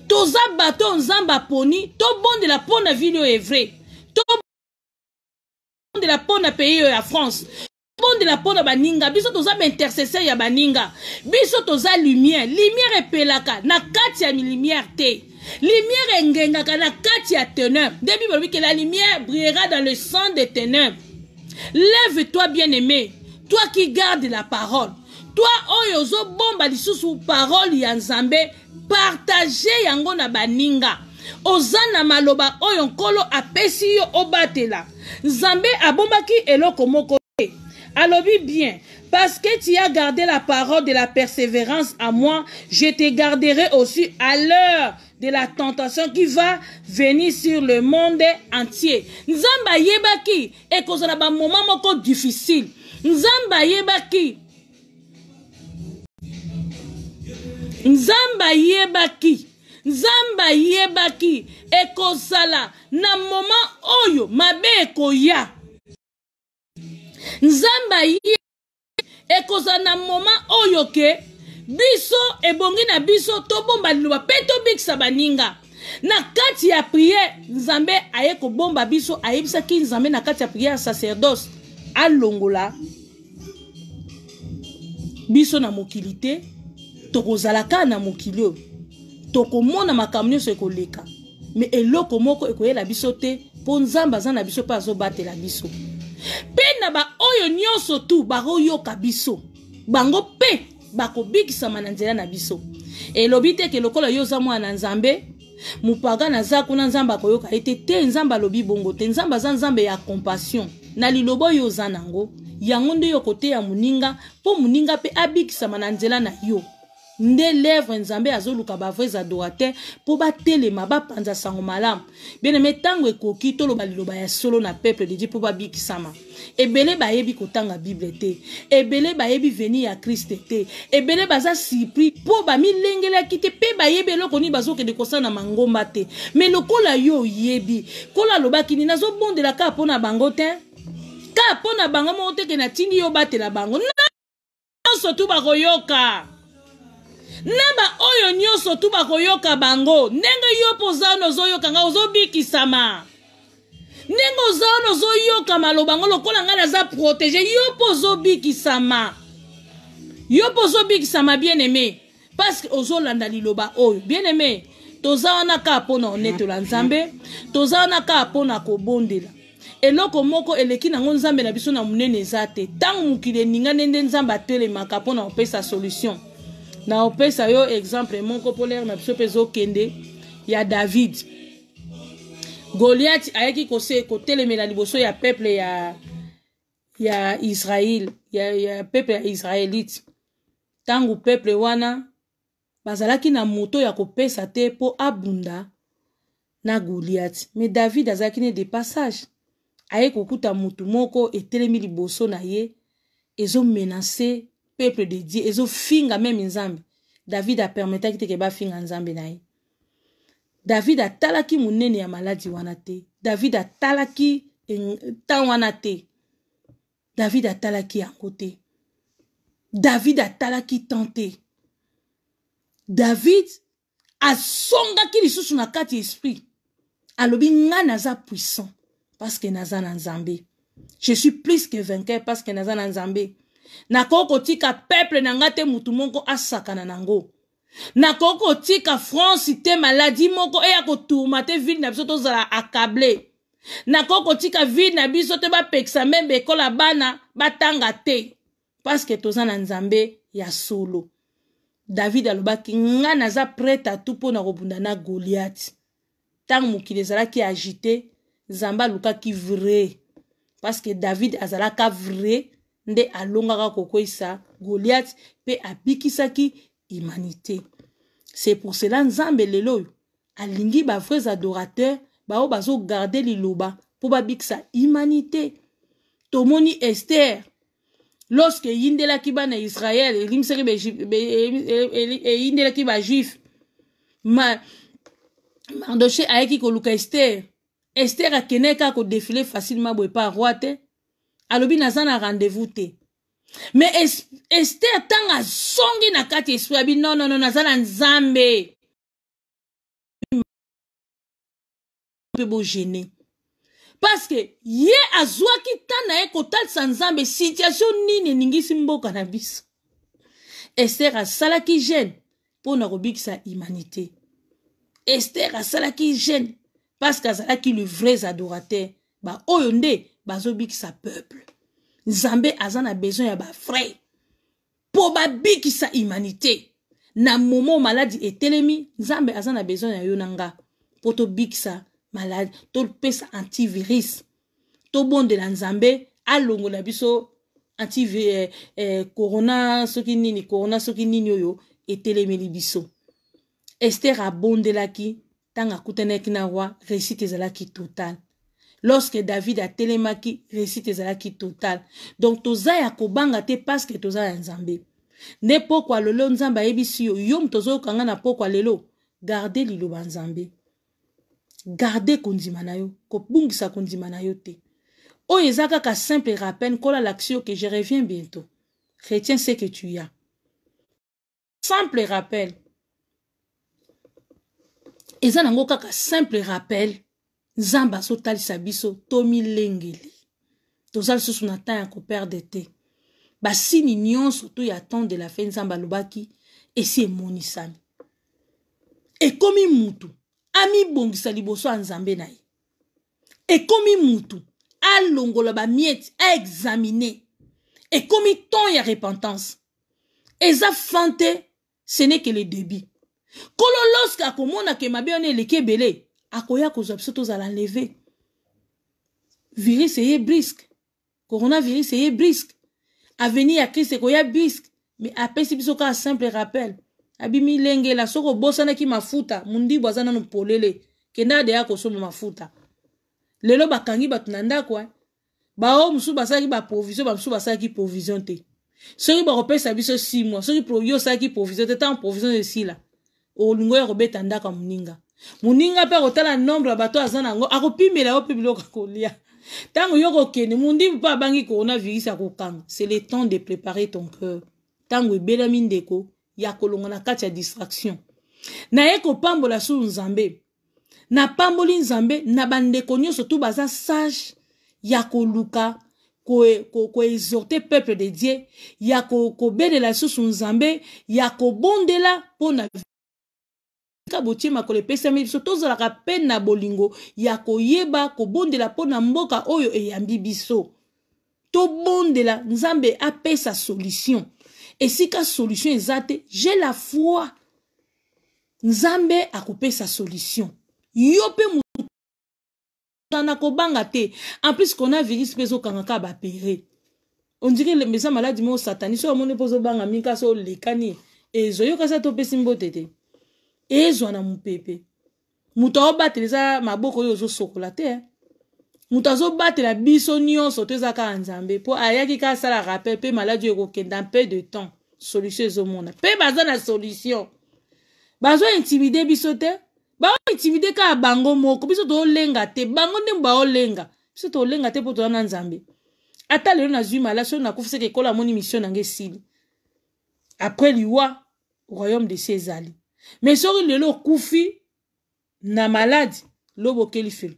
S2: Toza bato Nzamba poni to bondela pona video est vrai. To bondela pona pays ya France. Bondela pona baninga biso toza ba intercesseur ya baninga. Biso toza lumière, lumière epelaka na kati ya lumière te. Lumière engengaka na kati ya ténèbres. Depuis bolobi que la lumière brillera dans le sang des ténèbres. Lève-toi bien-aimé, toi qui gardes la parole. Toi oyozo bomba lisusu parole ya Nzambe, partager yango na baninga. Ozana maloba oyo nkolo apesi yo obatela. Nzambe abombaki eloko moko te. Alobi bien, parce que tu as gardé la parole de la persévérance à moi, je te garderai aussi à l'heure de la tentation qui va venir sur le monde entier. Nzamba yebaki et kozana ba moment moko difficile. Nzamba yebaki. Nzamba yebaki. Nzamba yebaki et kozala na moment oyo mabe ekoya. Nzamba yebaki et kozala na moment oyo ke biso ebongi na biso tobomba liloba pe tobikisa baninga na kati ya prière. Nzambe aye kobomba biso ayebisaki Nzambe na kati ya prière sacerdoce alongola biso na mokili te tokozalaka na mokili oyo tokomona makambo nyonso ekoleka me eloko moko ekoyela biso te po Nzambe aza na biso pe azobatela biso pe na ba oyo nyonso tu bakoyoka biso bango pe bakobikisama na nzela na biso. Elobi te ke lokola yo za mwana Nzambe Mupaga na za kuna nzamba koyoka ete te nzamba lobi bongo te nzamba za nzambe ya compassion na lilobo yo zanango yango nde yo kote ya muninga po muninga pe abikisama na nzela na yo nde lèvre nzambe azoluka ba vrais adorateurs po batelema bapanza sango malamu bien-aimé tango ekoki toloba liloba ya solo na peuple de Dieu po babikisama ebele bayebi kotanga Bible te ebele bayebi veni ya Christ te ebele baza surpris po bamilengelaki te pe bayebi eloko nini bazokende kosala na mangomba te mais lokola yo yebi kola lobaki nini nazobondela kaka mpo na bango te kaka mpo na bango moko te ke natindi yo batela bango nyonso tu bakoyoka naba oyo nyonso tu bakoyoka bango ndenge yo poza nozoyoka nga ozobikisama ndenge oza nozoyoka maloba ngo lokola nga naza protégé yo pozobikisama bien-aimé parce que ozolanda liloba oyo bien-aimé toza wana kaka mpo na onetola nzambe toza wana kaka mpo na kobondela eloko moko eleki nango nzambe na biso na munene eza te ntango mokili eninga nde nzambe atelemaka mpo na opesa solution na opesa yo exemple moko po lere na biso mpe ezokende ya David. Goliath ayeki kotelemela liboso ya peuple ya Israël ya peuple ya Israélite tangu peuple wana bazalaki na moto ya kopesa te po abunda na Goliath mais David azalaki ne de passage aye kokuta mutu moko etelemi liboso na ye ezo menacer peuple de Dieu ezo finga même nzambe David a permetaki te ke ba finga nzambe na ye David atalaki munene ya maladi wana te David atalaki tan wana te David atalaki yango te David atalaki tenté David asongaki lisusu na kati esprit alobi nga naza puissant parce que naza na nzambe je suis plus que vainqueur parce que naza na nzambe nakoko tika peuple nanga te mutu moko asakana nango nakoko tika France te maladie moko eya kotourma te ville na biso tozala accablé nakoko tika ville na biso te bapekisa membe ekola bana batanga te parce que toza na nzambe ya solo David alobaki nga naza prête à tout pona kobunda na Goliath tango mokili ezalaki agité nzambe alukaki vrai parce que David azalaka vrai nde alongaka kokwisa Goliath pe abikisaki humanité. C'est pour cela nzambe lelo alingi ba vrais adorateurs bao bazo garder liloba po babikisa humanité. Tomoni Esther lorsque yindela ki bana Israël elimsaki yindela ki ba juif Mardoché ayeki koluka Esther akeneka ko défiler facilement boye pa roi te alobi naza na rendez-vous te mais Esther tanga songi na kati esprit abi non naza na nzambe pe bo gêner parce que ye azwaki tana ye kotalisa nzambe situation nini ningisi mboka na biso Esther asalaki jeune pour na kobikisa humanité Esther asalaki jeune parce qu'azalaki le vrai adorateur ba oyo nde bazobikisa peuple nzambe azana besoin ya ba frère po babikisa humanité na momo maladi etelemi nzambe azana besoin ya yo nanga po to bikisa malade to pesa antivirus to bondela nzambe alongola biso corona soki nini oyo etelemeli biso Esther abondelaki tanga kuteneki na roi réussite ezalaki total lorsque David a telemaki réussite ezalaki total donc toza ya kobanga te parce que toza ya nzambe ne pokwa lelo nzambe ayebisi yo yo mtozo kanga na pokwa lelo garder liloba nzambe garder kondima na yo kobungisa kondima na yo te oyo eza kaka simple rappel kola l'action que je reviens bientôt retiens ce que tu as simple rappel eza nango kaka simple rappel nzamba so talisa biso tomi lengeli tozali susu na temps ya koperde te basini nyonso to ya temps de la fin nzamba lobaki esi emonisami ekomi mutu ami bongisa liboso ya nzambe na ye ekomi mutu alongola bamiete aexamine ekomi temps ya repentance eza fante ce n'est que le début Kolo lorsque akomona ke mabe on eleki ebele, akoya kozwa biso tozala lever. Virus eye brisque. Coronavirus eye brisque. Avenir ya Christ ekoya brisque. Mais apesi biso ka simple rappel. Abimi lenge la soko bosana ki mafuta, mundi bwazana no polele. Kenda de yako somo mafuta. Lelo bakangi batunanda kwa. Ba o musu basaki ba provision, ba musu basaki provision te. Soki ba repesa biso 6 mois, soki yo saki provision te tant provision de si la. O lingo ya robeta ndaka muninga. Muninga pe kotala nombre ya bato azana ngo akopimela o pibilo kolia. Tango yoko kene mundi pa bangi coronavirus akokanga. C'est le temps de préparer ton cœur. Tango ebela mindeko ya kolonga na kati ya distraction. Na eko pambola su nzambe. Na pamboli nzambe na bandeko nyonso tu baza sage ya koluka ko exhorter peuple de Dieu ya ko belela su nzambe ya ko bondela pona kabotie makole pesa mi biso tozalaka pe na bolingo ya koyeba kobondela pona mboka oyo eyambi biso. To bondela nzambe apesa solution. Et si ka solution ezate, j'ai la foi. Nzambe akopesa solution. Yo pe mutana kobanga te. En plus qu'on a virus peso kangaka ba pere. On dirait les maisons malades mo satani so mone pozo banga mika so lekani. Ezo yo kasa to pesi mbote te. Ezo na mupepe. Muto obateleza maboko yo zo sokola te. Muto zo batela biso nyonso tezaka nzambe po ayaki ka sala rappel pe malade yo kenda peu de temps. Solution ezomona. Pe baza na solution. Bazo intimider biso te. Ba intimider ka bango moko biso to lenga te. Bango ndemba o lenga. Biso to lenga te po to na nzambe. Ata lelo na zui malaso na kufise ke kola moni mission na ngesili. Après liwa royaume de César. Mais sori lelo kufi na malade lobo kelifel.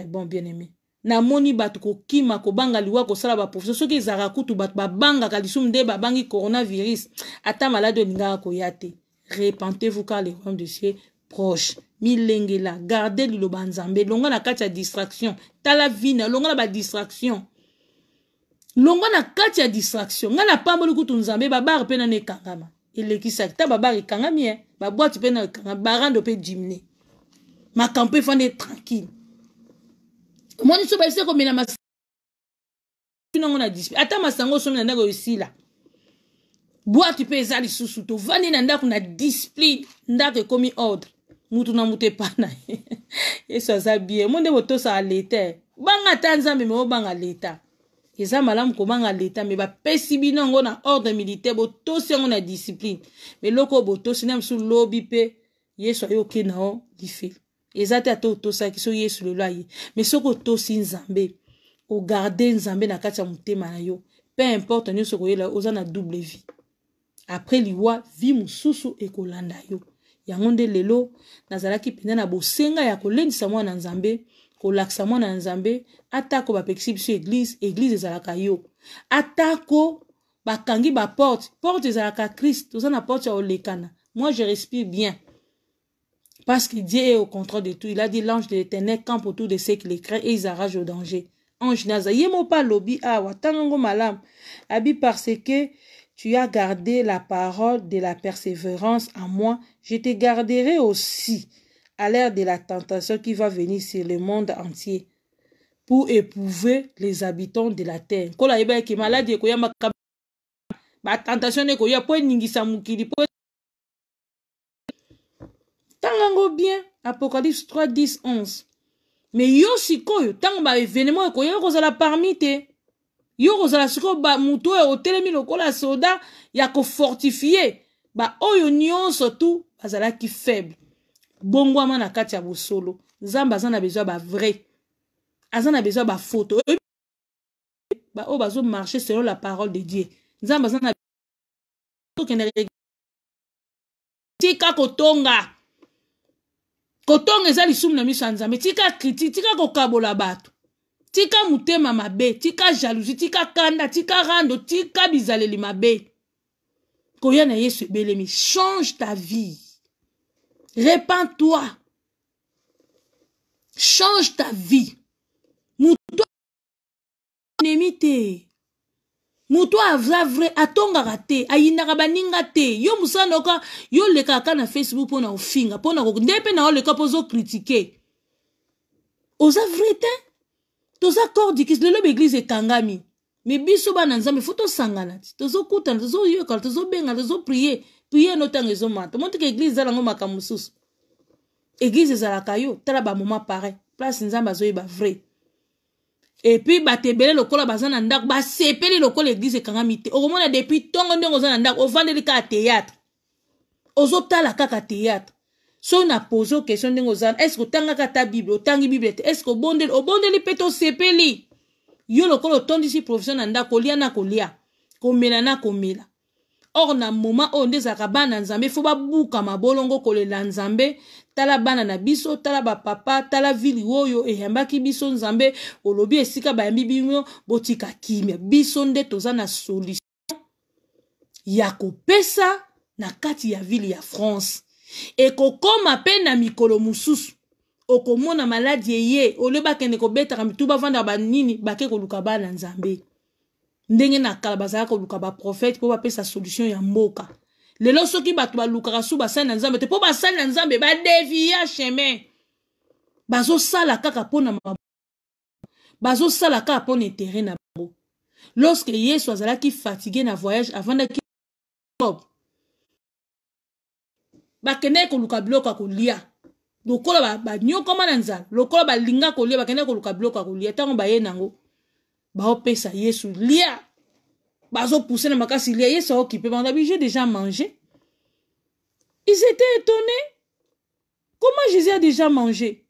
S2: Bon bien aimé. Na moni batu ko kima ko banga liwa ko sala ba professeur soki ezaka kutu batu ba banga kalisum de ba bangi coronavirus ata malade ninga ko yate. Repentez-vous car le royaume de Dieu proche. Milengela gardez le banzambe longa na kati ya distraction. Tala vina longa na ba distraction. Longa na kati ya distraction. Nga na pamboli kutu nzambe ba bar pe na ne kangama. Elekisa ta ba bar kangami ba boîte pe na kangama barando pe dimne. Ma campe fane tranquille. Moi je suis passé comme na mas na disp. Ata masango so na ndako isila. Boîte pe ezali susu to vani na ndako na discipline ndako komi ordre. Mutu na mute pana. Eso za bien. Monde boto sa leta. Banga tanzambe me obanga leta. Eza malamu ko banga leta me ba pesi binongo na ordre militaire boto sengo na discipline. Me loko boto sina msu lobby pe yeso ayo kenao dife. Ezate ato to sa kiso yesu le loye. Me soko to si nzambe. O garder nzambe na kati ya mutema na yo. Peu importe nyo soko yela oza na double vie. Après liwa vie mususu ekolanda yo. Yangonde lelo nazalaki pena na bosenga ya kolendisa mwana nzambe kolakisa mwana nzambe atako bapekisi biso église ezalaka yo atako bakangi ba porte ezalaka Christ toza na porte ya olekana. Moi je respire bien parce que Dieu est au contrôle de tout. Il a dit l'ange de l'Éternel campe autour de ceux qui les craignent et ils arrachent au danger. Ange naza yemo pa lobi awa tango malam abi parce que tu as gardé la parole de la persévérance en moi, je te garderai aussi à l'ère de la tentation qui va venir sur le monde entier pour éprouver les habitants de la terre. Kola yeba ki maladi ko yamba ba tentation ne ko ya po ningisa mukili po tangango bien Apocalypse 3 10 11. Mais yo sikoyo tango ba événement ko yo kozala parmi te. Yo kozala siko ba muto e otelemi lokola soda ya ko fortifier ba oyo nyonso tu bazala ki faible bongwama na kati ya bosolo nzamba azana besoin ba vrai azana besoin ba photo ba o bazo marcher selon la parole de Dieu nzamba azana tika kotonga ezali sumu na miso nzambe tika critique tika kokabola bato tika mutema mabe, tika jalousie, tika kanda, tika rando, tika bizaleli mabe. Koyana Yesu belemi, change ta vie. Répands-toi. Change ta vie. Muto enemite. Muto avra vrai atonga rate ayinaka baninga te yo musana oka yo leka ka na Facebook pona ofinga pona ko ndepe na oleka pozo critiquer oza vrai te toza corps dikis lelo l'église ekangami mais biso bana nzambe foto sangana tozo kutana tozo yoka tozo benga tozo prier no tango zo mata monte ke église za lango makamususu église za la kayo tala ba moment pareil place nzambe azo yeba vrai. Et puis, batebele lokola bazana ndak, ba sepeli lokola l'église ekangami te. Okomona depuis tongo ndongo zana ndak, ovandeli ka théâtre. Ozoptala kaka théâtre. So na pozo question ndongo zana, est-ce que tanga kata Bible, otangi Bible te, est-ce que obondeli peto sepeli. Yo lokola otondi si profession na ndak, kolia na kolia. Komela na komela. Or na moment o ndezaka bana nzambe, fo ba buka mabolongo kolela nzambe. Tala bana na biso, tala ba papa, tala vili woyo ehembaki biso nzambe, olobi esika ba yambi bino botika kimia. Biso nde toza na solution ya kopesa na kati ya vili ya France. Eko koma pe na mikolo mususu. Okomona maladi ye, oleba kende ko betaka mituba vanda ba nini bake koluka bana nzambe. Ndenge na kala bazaka koluka ba prophète po ba pesa solution ya mboka. Lelo soki batu balukaka su basali na nzambe te po basali na nzambe ba dévier chemin bazo sala kaka pona bazo sala kaka pona terrain na bango. Lorsque Yesu azalaki fatigué na voyage avant de bakende koluka biloko kolia lokola ba nyokoma na nzala lokola balinga kolia bakende koluka biloko kolia tango baye nango baopesa Yesu lia. Bazo pousser na makasi lia Yesu occupé banda j'ai déjà mangé. Ils étaient étonnés. Comment Jésus a déjà mangé?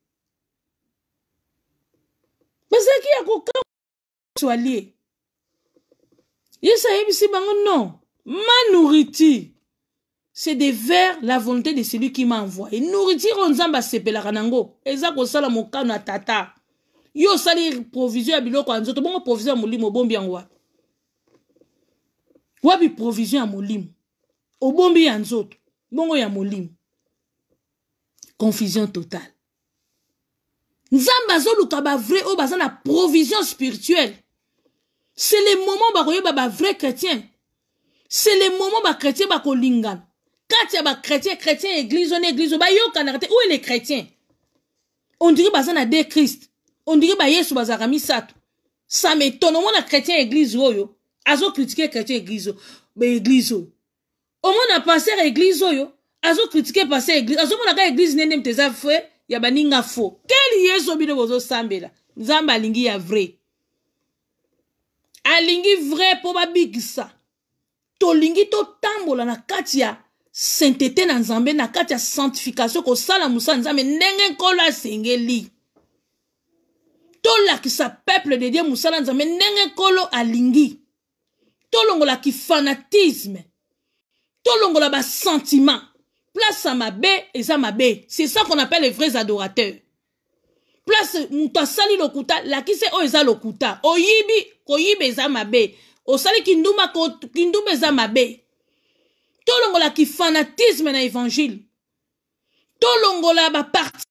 S2: Parce qu'il y a quelqu'un soit lié. Yesu a dit non, ma nourriture c'est de vers la volonté de celui qui m'a envoyé. Nourriture on zamba sepela ranango. Eza ko sala mokano na tata. Yo sali provision ya biloko anzoto bongo provision ya molimo bombi yango. Wabi provision ya molimo. Obombi ya nzoto. Bongo ya molimo. Confusion totale. Nzamba zoluka ba vrai o bazana provision spirituelle. C'est le moment ba koyeba ba vrai chrétien. C'est le moment ba chrétien ba kolingana. Katia ba chrétien église on église ba yo kanarate où est les chrétiens? On dirait bazana de Christ. On dirait ba Yesu bazaka misato. Ça m'étonne on a chrétien église oyo. Azo critiquer chrétien église ba église oyo. Au moins, on a passé à l'église, azo critiqué passé à l'église, azo mon aga église n'aime tes affaires, ya baninga faux. Quel yeso bino bozo sambela? Nzamba lingi ya vrai. A lingi vrai po ba bigisa. To lingi to tambola na kati ya sainteté na nzambe na kati ya sanctification ko sala musa nzambe ndenge kola sengeli. To la ki sa peuple de Dieu musa nzambe ndenge kolo alingi. To longola ki fanatisme. Tolongola ba sentiment. Place à ma baie et à ma baie. C'est ça qu'on appelle les vrais adorateurs. Place muta sali lokuta, la ki se o eza lokuta. Oyibi, koyibe eza ma baie. O sali kinduma eza ma baie. Tolongola ki fanatisme na évangile. Tolongola ba parti.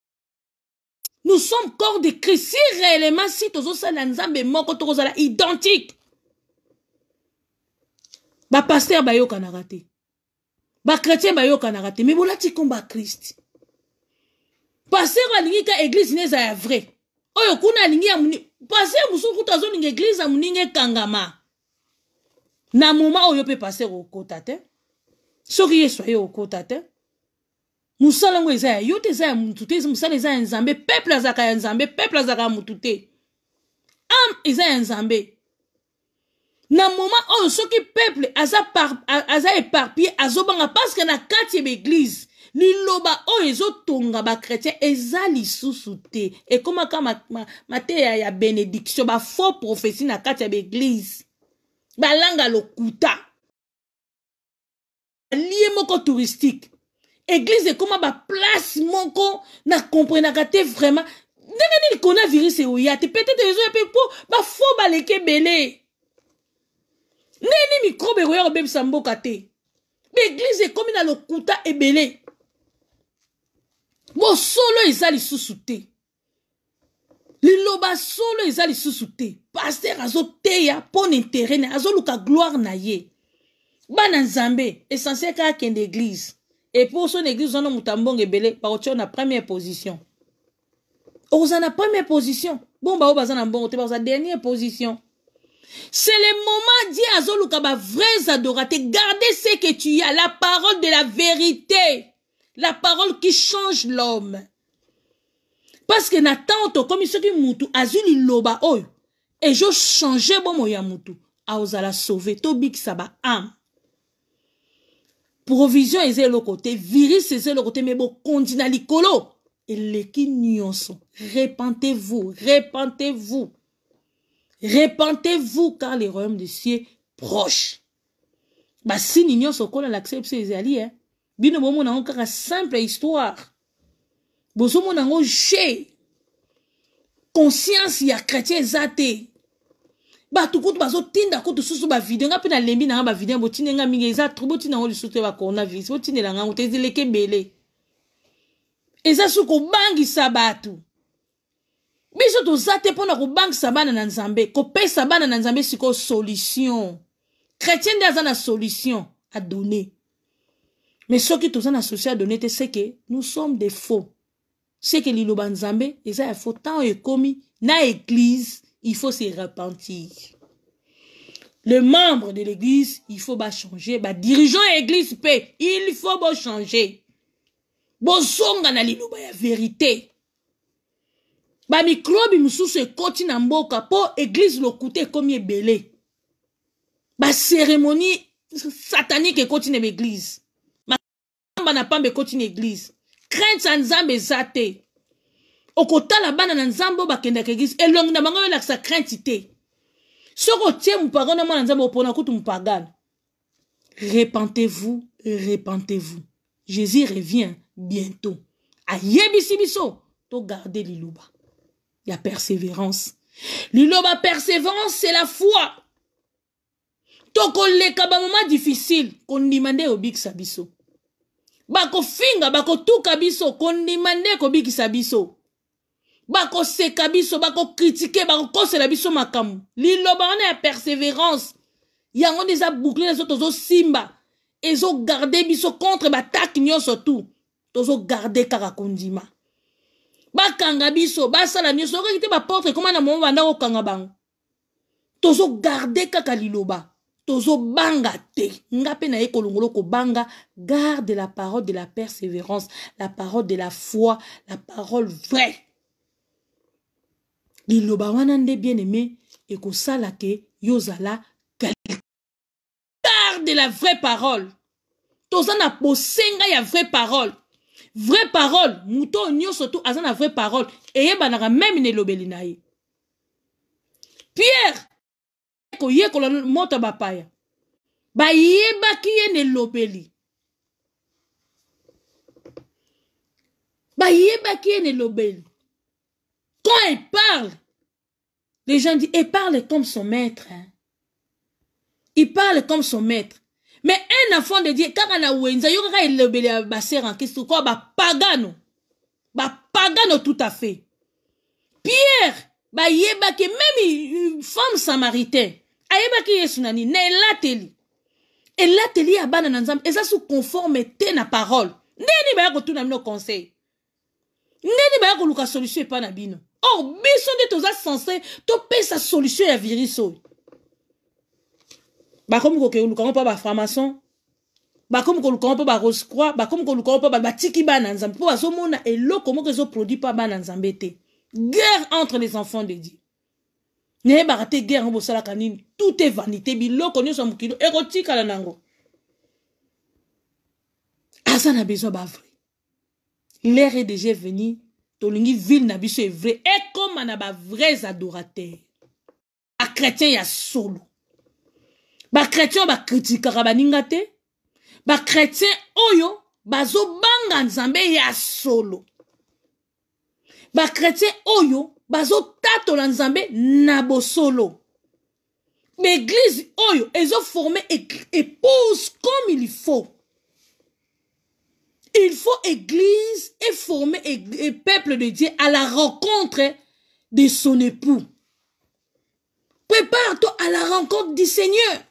S2: Nous sommes corps de Christ. Si réellement si tozo sala nzambe moko tozo sala identique. Ba pasteur ba yo kanarate. Ba chrétien ba yo kanarate. Mais bolati komba Christ. Pasteur alingi ka église neza ya vrai. Oyo kuna alingi ya muni. Pasteur musu kuta zo ninge église ya muninge kangama. Na moment oyo pe pasteur okota te. Soki Yesu ayo okota te. Musala ngo eza ya yo te eza ya mutute. Musala eza ya nzambe. Peuple azaka ya nzambe. Peuple azaka ya mutute. Am eza ya nzambe. Na moment oyo soki peuple aza éparpillé azobanga parce que na kati ya église liloba oyo ezotonga ba chrétien eza lisusu te ekoma ka mateya ya bénédiction ba faux prophétie na kati ya église balanga lokuta lié moko touristique église ekoma ba place moko na comprenaka te vraiment ndenge nini coronavirus eoya te peut-être ezo ya pe po ba faux baleke belé. Neni microbe roya obebisa mboka te. L'église est comme na lokuta ebele. Bo solo ezali susu te. Liloba solo ezali susu te. pasteur azoteya pon intérêt na azoluka gloire na ye. Bana nzambe essentiel ka kende église. Et pour son église on a mutambonge belé par na première position. Oza na première position. Bon ba obaza na mbongo te ba dernière position. C'est le moment dit azoluka ba vrais adorateurs. Gardez ce que tu as, la parole de la vérité. La parole qui change l'homme. Parce que Nathan to comme ce qui mutu azuli loba oyo. Et je changeais bon moya mutu. A ozala sauver to big saba âme. Provision est le côté, virus est le côté, mais bon, continue likolo. Et les qui nyonso. Repentez-vous, repentez-vous. Repentez-vous car le royaume des cieux est proche. Bah si nyonso kola l'accepte ces alliés, hein. Bino bomo na encore simple histoire. Bozo mo na ngo j'ai conscience ya chrétien zate. Ba tukutu bazo tinda ko to susu ba video nga pe na lembi na ba video botine nga mingi eza trop botina ngo lisusu ba coronavirus botine la nga ngo tezileke bele. Eza suko bangi sabatu. Biso to zate pona ko bangi sabana na nzambe, ko pesa bana na nzambe siko solution. Chrétien d'aza na solution à donner. Mais ce qui nous a associé à donner, c'est que nous sommes des faux. C'est que l'Iloba Nzambe, il faut tant et commis, na église, il faut se repentir. Le membre de l'église, il faut changer. Dirigeant église, il faut changer. Bosonga na l'Iloba ya vérité. Microbe moussou se koti na mboka po église lo coûté comme belé. Cérémonie satanique et continue l'église. Na pambe continue église. Crainte sa nzambe zate. Okota la bana na nzambo bakenda ke église. Elong na bango la sa crainte te. Soko tie mpagana na nzambo opona kutu mpagana. Repentez-vous, repentez-vous. Jésus revient bientôt. Ayebisi biso to garder liloba. Il y a persévérance. Liloba persévérance c'est la foi. Toko leka ba moment difficile qu'on demande au big sabiso. Bako finga bako tuka biso qu'on demande ko big sabiso. Bako seka biso bako critiquer bako kosela biso makamu. Liloba on a persévérance. Yango déjà boucler les autres simba. Ezo garder biso contre batak nyonso tout. Tozo garder karakondima. Bakanga biso basala nyonso ko kite ba porte comment na mo banda ko kanga bango. Tozo garder kaka liloba. Tozo banga te. Ngape na ekolongolo ko banga. Garde la parole de la persévérance. La parole de la foi. La parole vraie. Liloba wanande bien aimé. Et ko sala ke yozala. Garde la vraie parole. Toza na posenga ya vraie parole. Vraie parole. Mouto nyo surtout azana vraie parole. Et yebanaka même ne lobeli na ye. Pierre. Ko ye ko mota bapaya. Ba yeba ki ye ne lobeli. Ba yeba ki ye ne lobeli. Quand il parle, les gens disent, il parle comme son maître. Hein. Il parle comme son maître. Mais un enfant de Dieu, quand on a ouenza, il y aura il lobeli ba ser en question quoi ba pagano. Ba pagano tout à fait. Pierre, ba yeba ki même une femme samaritaine. Ayeba ki yesunani ne lateli. Et lateli abana nanzam eza sous conformité na parole. Neni ba ko tuna mino conseil. Neni ba ko luka solution pa na bino. Or biso de toza censé to pe sa solution ya viriso. Ba comme ko ke luka pa ba franc-maçon. Ba comme ko luka pa ba rose croix, ba comme ko luka pa ba tiki ba nanzam po azomona eloko moko zo produit pa ba nanzambe te. Guerre entre les enfants de Dieu. Ne barate guerre en bosala kanini. Tout est vanité. Biloko nyo son kilo. Érotique à la nango. Asa na besoin ba vrai. L'air est déjà venu. Tolingi ville na biso est vrai. Et comme on a ba vrais adorateurs. Ba chrétien ya solo. Ba chrétien ba kritikaka ba ningate. Ba chrétien oyo bazo banga nzambe ya solo. Ba chrétien oyo bazo tato la nzambe na bosolo. L'église oyo ezo formé épouse comme il faut. Il faut église et former et peuple de Dieu à la rencontre de son époux. Prépare-toi à la rencontre du Seigneur.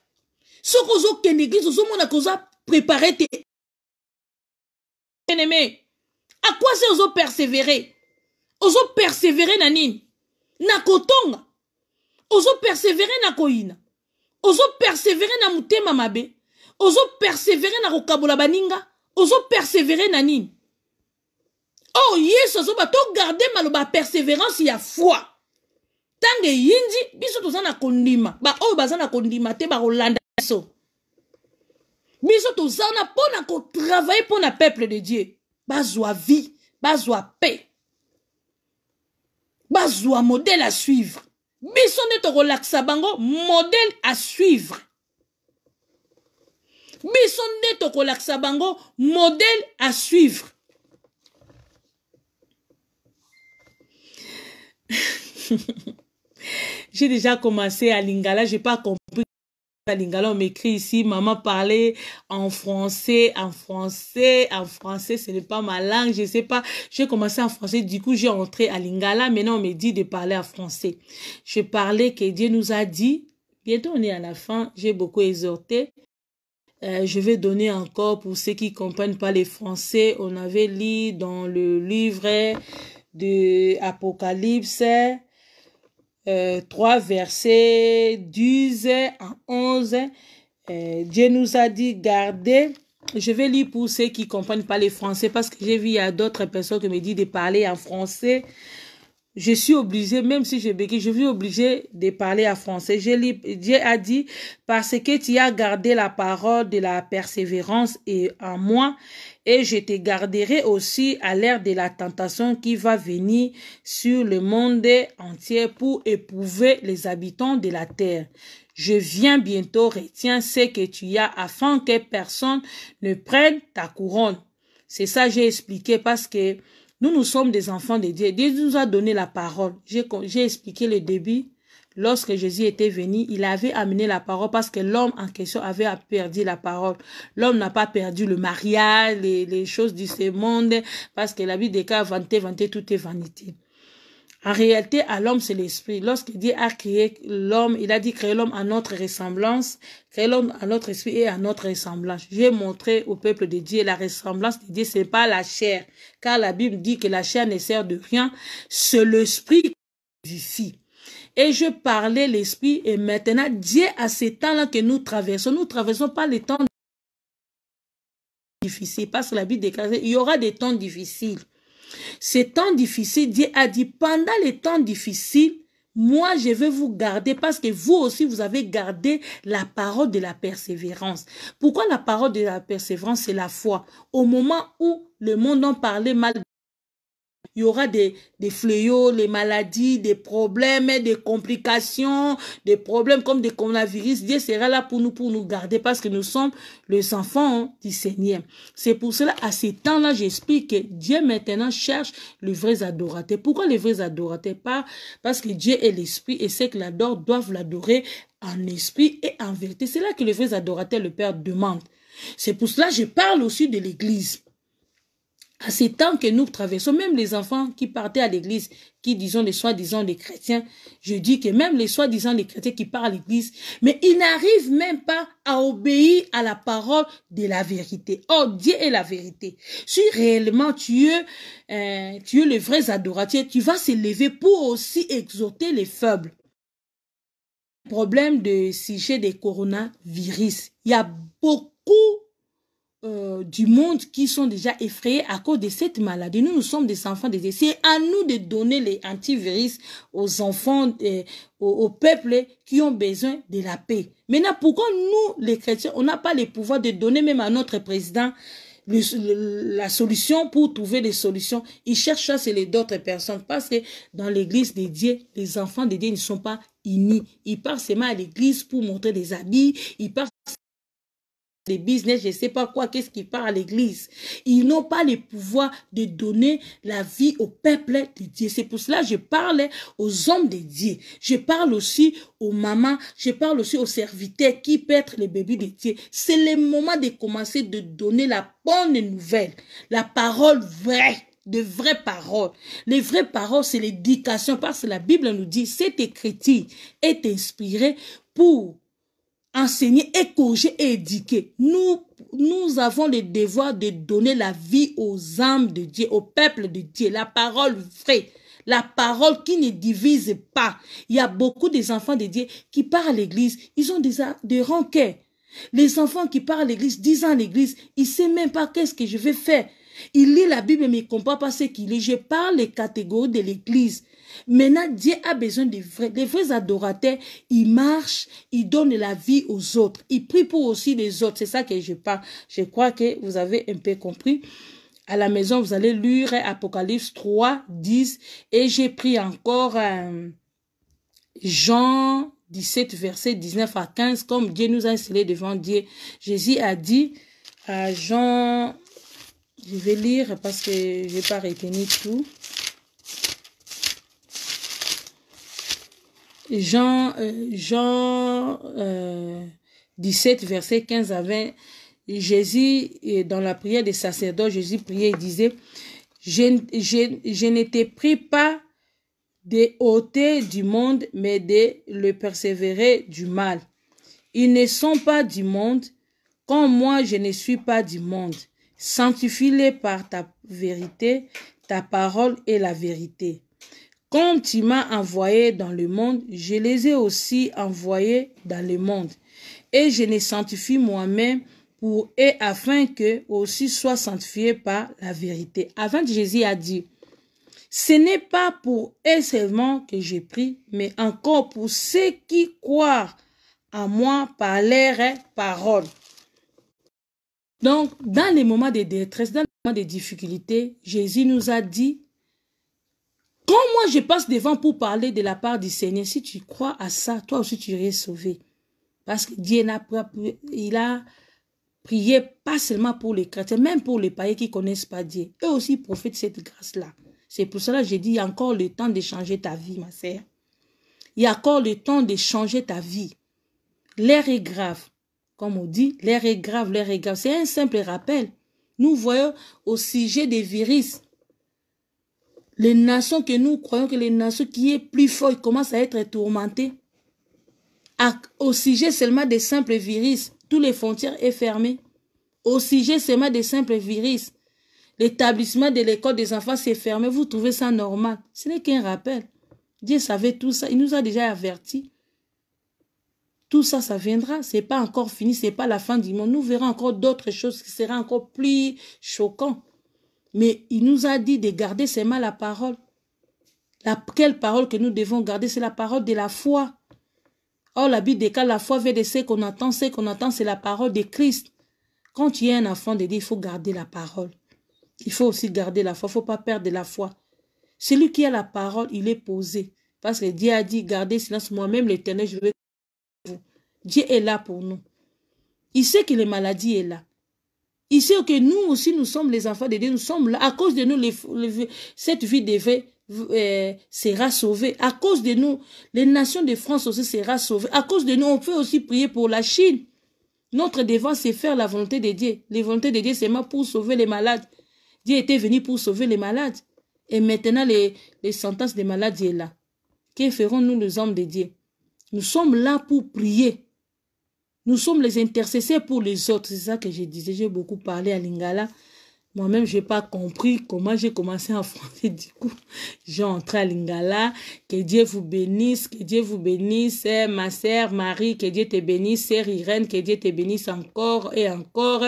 S2: Ce que vous l'église, vous avez préparé tes ennemis. À quoi c'est vous persévérer? Vous persévérer nanine. Na kotonga. Vous persévérer na koina. Vous persévérer na mutema mabe. Vous persévérer na kokabola baninga. Vous persévérer nanine. Oh yes, vous garder maloba persévérance ya foi. Tange yinji biso tozana kondima. Ba oh bazana kondima te ba rolanda biso. Biso tozana pona ko travailler pour le peuple de Dieu. Bazwa vie, bazwa paix. Bazwa modèle à suivre. Biso ne to relaxa bango modèle à suivre. Biso ne to relaxa bango modèle à suivre. J'ai déjà commencé à Lingala, j'ai pas compris. À Lingala, on m'écrit ici, maman parlait en français, ce n'est pas ma langue, je sais pas. J'ai commencé en français, du coup, j'ai entré à Lingala, maintenant on me dit de parler en français. Je parlais que Dieu nous a dit, bientôt on est à la fin, j'ai beaucoup exhorté. Je vais donner encore pour ceux qui comprennent pas les français, on avait lu dans le livre de Apocalypse, 3 versets 10 à 11. Dieu nous a dit gardez. Je vais lire pour ceux qui ne comprennent pas les français parce que j'ai vu il y a d'autres personnes qui me disent de parler en français. Je suis obligée, même si je bégaye, je suis obligée de parler en français. Dieu a dit, parce que tu as gardé la parole de la persévérance et en moi, et je te garderai aussi à l'ère de la tentation qui va venir sur le monde entier pour éprouver les habitants de la terre. Je viens bientôt, retiens ce que tu as afin que personne ne prenne ta couronne. C'est ça que j'ai expliqué parce que nous sommes des enfants de Dieu. Dieu nous a donné la parole. J'ai expliqué le début. Lorsque Jésus était venu, il avait amené la parole parce que l'homme en question avait perdu la parole. L'homme n'a pas perdu le mariage, les choses de ce monde, parce que la Bible déclare vanité, tout est vanité. En réalité, à l'homme, c'est l'esprit. Lorsque Dieu a créé l'homme, il a dit créer l'homme à notre ressemblance, créer l'homme à notre esprit et à notre ressemblance. J'ai montré au peuple de Dieu la ressemblance de Dieu, c'est pas la chair. Car la Bible dit que la chair ne sert de rien, c'est l'esprit qui vivifie. Et je parlais l'esprit et maintenant, Dieu a ces temps-là que nous traversons pas les temps difficiles. Parce que la Bible déclare, il y aura des temps difficiles. Ces temps difficiles, Dieu a dit, pendant les temps difficiles, moi, je vais vous garder parce que vous aussi, vous avez gardé la parole de la persévérance. Pourquoi la parole de la persévérance, c'est la foi? Au moment où le monde en parlait mal, il y aura des fléaux, les maladies, des problèmes, des complications, des problèmes comme des coronavirus. Dieu sera là pour nous garder parce que nous sommes les enfants du Seigneur. C'est pour cela, à ces temps-là, j'explique que Dieu maintenant cherche les vrais adorateurs. Pourquoi les vrais adorateurs? Parce que Dieu est l'esprit et ceux qui l'adorent doivent l'adorer en esprit et en vérité. C'est là que les vrais adorateurs, le Père demande. C'est pour cela que je parle aussi de l'Église. À ces temps que nous traversons, même les enfants qui partaient à l'église, qui disons les soi-disant les chrétiens, je dis que même les soi-disant les chrétiens qui partent à l'église, mais ils n'arrivent même pas à obéir à la parole de la vérité. Oh, Dieu est la vérité. Si réellement tu es le vrai adorateur, tu vas s'élever pour aussi exhorter les faibles. Problème de sujet des coronavirus. Il y a beaucoup du monde qui sont déjà effrayés à cause de cette maladie. Nous sommes des enfants de Dieu. C'est à nous de donner les antivirus aux enfants, au peuple qui ont besoin de la paix. Maintenant, pourquoi nous, les chrétiens, on n'a pas le pouvoir de donner même à notre président la solution pour trouver des solutions? Ils cherchent ça, c'est les d'autres personnes. Parce que dans l'église de Dieu, les enfants de Dieu ne sont pas unis. Ils partent seulement à l'église pour montrer des habits. Ils partent des business, je ne sais pas quoi, qu'est-ce qui part à l'église. Ils n'ont pas le pouvoir de donner la vie au peuple de Dieu. C'est pour cela que je parle aux hommes de Dieu. Je parle aussi aux mamans, je parle aussi aux serviteurs qui pètent les bébés de Dieu. C'est le moment de commencer de donner la bonne nouvelle, la parole vraie. de vraies paroles. Les vraies paroles, c'est l'éducation, parce que la Bible nous dit, cette écriture est inspirée pour enseigner et corriger et éduquer. Nous avons le devoir de donner la vie aux âmes de Dieu, au peuple de Dieu, la parole vraie, la parole qui ne divise pas. Il y a beaucoup des enfants de Dieu qui partent à l'église, ils ont des rancœurs. Les enfants qui partent à l'église, 10 ans à l'église, ils ne savent même pas qu'est-ce que je vais faire. Il lit la Bible mais il ne comprend pas ce qu'il lit. Je parle les catégories de l'église. Maintenant, Dieu a besoin des vrais adorateurs. Ils marchent, ils donnent la vie aux autres. Ils prient pour aussi les autres. C'est ça que je parle. Je crois que vous avez un peu compris. À la maison, vous allez lire Apocalypse 3, 10. Et j'ai pris encore Jean 17, verset 19 à 15. Comme Dieu nous a installés devant Dieu. Jésus a dit à Jean... Je vais lire parce que je n'ai pas retenu tout. Jean 17, verset 15 à 20. Jésus, dans la prière des sacerdotes, Jésus priait et disait, je n'étais pris pas de ôter du monde, mais de le persévérer du mal. Ils ne sont pas du monde, comme moi je ne suis pas du monde. Sanctifie-les par ta vérité, ta parole est la vérité. Comme tu m'as envoyé dans le monde, je les ai aussi envoyés dans le monde. Et je les sanctifie moi-même pour eux afin qu'eux aussi soient sanctifiés par la vérité. Avant, Jésus a dit, ce n'est pas pour eux seulement que je prie, mais encore pour ceux qui croient en moi par leurs paroles. Donc, dans les moments de détresse, dans les moments de difficultés, Jésus nous a dit, quand moi je passe devant pour parler de la part du Seigneur, si tu crois à ça, toi aussi tu irais sauvé. Parce que Dieu il a prié pas seulement pour les chrétiens, même pour les païens qui ne connaissent pas Dieu. Eux aussi profitent de cette grâce-là. C'est pour cela que j'ai dit, il y a encore le temps de changer ta vie, ma sœur. Il y a encore le temps de changer ta vie. L'heure est grave. Comme on dit, l'heure est grave, l'heure est grave. C'est un simple rappel. Nous voyons au sujet des virus, les nations que nous croyons que les nations qui est plus fortes commencent à être tourmentées. Au sujet seulement des simples virus, toutes les frontières sont fermées. Au sujet seulement des simples virus, l'établissement de l'école des enfants s'est fermé. Vous trouvez ça normal? Ce n'est qu'un rappel. Dieu savait tout ça. Il nous a déjà avertis. Tout ça, ça viendra. Ce n'est pas encore fini. Ce n'est pas la fin du monde. Nous verrons encore d'autres choses qui seront encore plus choquantes. Mais il nous a dit de garder seulement la parole. Quelle parole que nous devons garder? C'est la parole de la foi. Or, la Bible décale la foi vient de ce qu'on entend. Ce qu'on entend, c'est la parole de Christ. Quand tu es un enfant de Dieu, il faut garder la parole. Il faut aussi garder la foi. Il ne faut pas perdre la foi. Celui qui a la parole, il est posé. Parce que Dieu a dit, gardez silence, moi-même l'Éternel, je vais vous. Dieu est là pour nous. Il sait que les maladies sont là. Il sait que nous aussi, nous sommes les enfants de Dieu. Nous sommes là. À cause de nous, cette vie sera sauvée. À cause de nous, les nations de France aussi sera sauvée. À cause de nous, on peut aussi prier pour la Chine. Notre devoir, c'est faire la volonté de Dieu. La volonté de Dieu, c'est pour sauver les malades. Dieu était venu pour sauver les malades. Et maintenant, les sentences des malades sont là. Que ferons-nous les hommes de Dieu? Nous sommes là pour prier. Nous sommes les intercesseurs pour les autres. C'est ça que je disais. J'ai beaucoup parlé à Lingala. Moi-même, je n'ai pas compris comment j'ai commencé en français. Du coup, j'ai entré à Lingala. Que Dieu vous bénisse. Que Dieu vous bénisse. Ma sœur Marie, que Dieu te bénisse. Sœur Irène, que Dieu te bénisse encore et encore.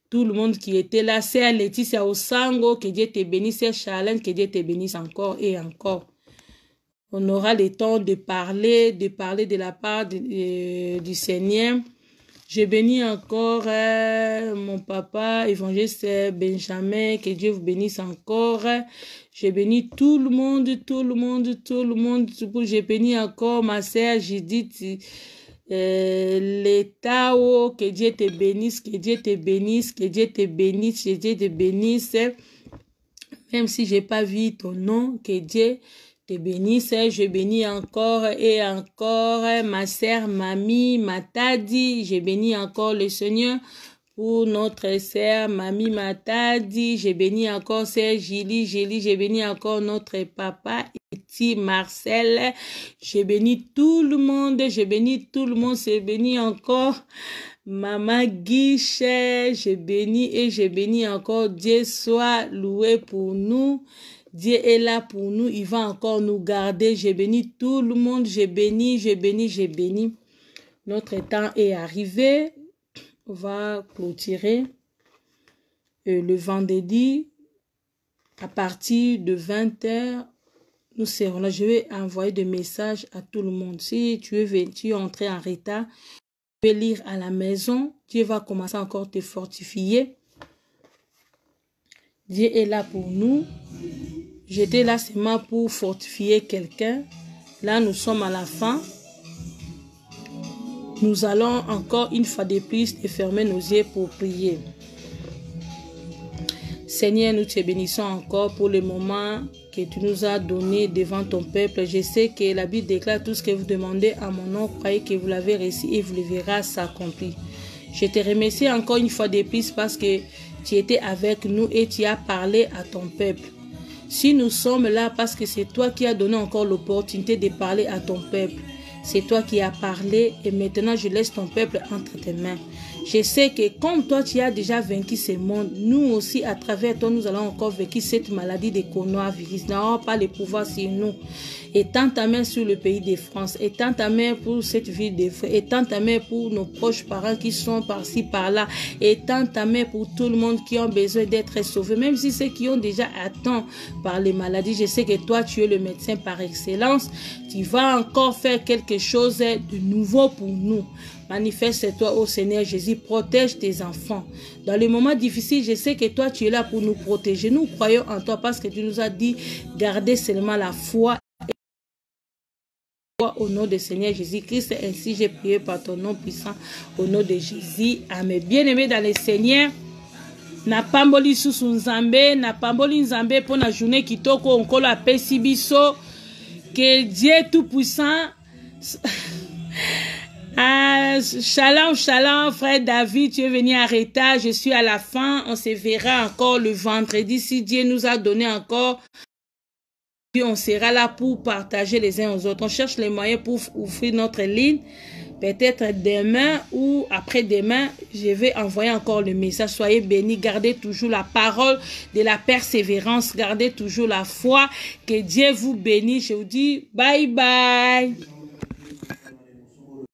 S2: Tout le monde qui était là. Sœur Laetitia Osango, que Dieu te bénisse. Sœur Charlène, que Dieu te bénisse encore et encore. On aura le temps de parler de la part du Seigneur. Je bénis encore mon papa, évangéliste Benjamin, que Dieu vous bénisse encore. Je bénis tout le monde. Je bénis encore ma sœur Judith Letao, que Dieu te bénisse, que Dieu te bénisse, que Dieu te bénisse, que Dieu te bénisse. Même si je n'ai pas vu ton nom, que Dieu te bénisse. Je bénis encore et encore ma sœur Mamie Matadi. Je bénis encore le Seigneur pour notre sœur Mamie Matadi. Je bénis encore sœur Julie. Je bénis encore notre papa Eti Marcel. Je bénis tout le monde. Je bénis tout le monde. Je bénis encore Maman Guichet. Je bénis et je bénis encore. Dieu soit loué pour nous. Dieu est là pour nous. Il va encore nous garder. Je bénis tout le monde. Je bénis, je bénis, je bénis. Notre temps est arrivé. On va clôturer le vendredi à partir de 20h. Nous serons là. Je vais envoyer des messages à tout le monde. Si tu es entré en retard, tu peux lire à la maison. Dieu va commencer encore à te fortifier. Dieu est là pour nous. J'étais là seulement pour fortifier quelqu'un. Là, nous sommes à la fin. Nous allons encore une fois de plus fermer nos yeux pour prier. Seigneur, nous te bénissons encore pour le moment que tu nous as donné devant ton peuple. Je sais que la Bible déclare tout ce que vous demandez à mon nom. Croyez que vous l'avez reçu et vous le verrez s'accomplir. Je te remercie encore une fois de plus parce que tu étais avec nous et tu as parlé à ton peuple. Si nous sommes là parce que c'est toi qui as donné encore l'opportunité de parler à ton peuple. C'est toi qui as parlé et maintenant je laisse ton peuple entre tes mains. Je sais que comme toi tu as déjà vaincu ce monde, nous aussi à travers toi nous allons encore vaincre cette maladie de coronavirus. Nous n'avons pas le pouvoir sur nous. Étends ta main sur le pays de France. Étends ta main pour cette ville de France. Étends ta main pour nos proches parents qui sont par-ci par-là. Étends ta main pour tout le monde qui ont besoin d'être sauvés. Même si ceux qui ont déjà atteint par les maladies, je sais que toi tu es le médecin par excellence. Tu vas encore faire quelque chose de nouveau pour nous. Manifeste-toi, ô Seigneur Jésus, protège tes enfants. Dans les moments difficiles, je sais que toi, tu es là pour nous protéger. Nous croyons en toi parce que tu nous as dit, gardez seulement la foi. Au nom de Seigneur Jésus-Christ, ainsi j'ai prié par ton nom puissant, au nom de Jésus. Amen. Bien-aimés dans le Seigneur, na pamboli susu nzambe, na pamboli nzambe pour la journée kitoko onkolo apesi biso, que Dieu tout-puissant. Shalom, shalom, frère David, tu es venu à retard, je suis à la fin, on se verra encore le vendredi, si Dieu nous a donné encore, on sera là pour partager les uns aux autres, on cherche les moyens pour ouvrir notre ligne, peut-être demain ou après-demain, je vais envoyer encore le message, soyez bénis, gardez toujours la parole de la persévérance, gardez toujours la foi, que Dieu vous bénisse, je vous dis bye bye.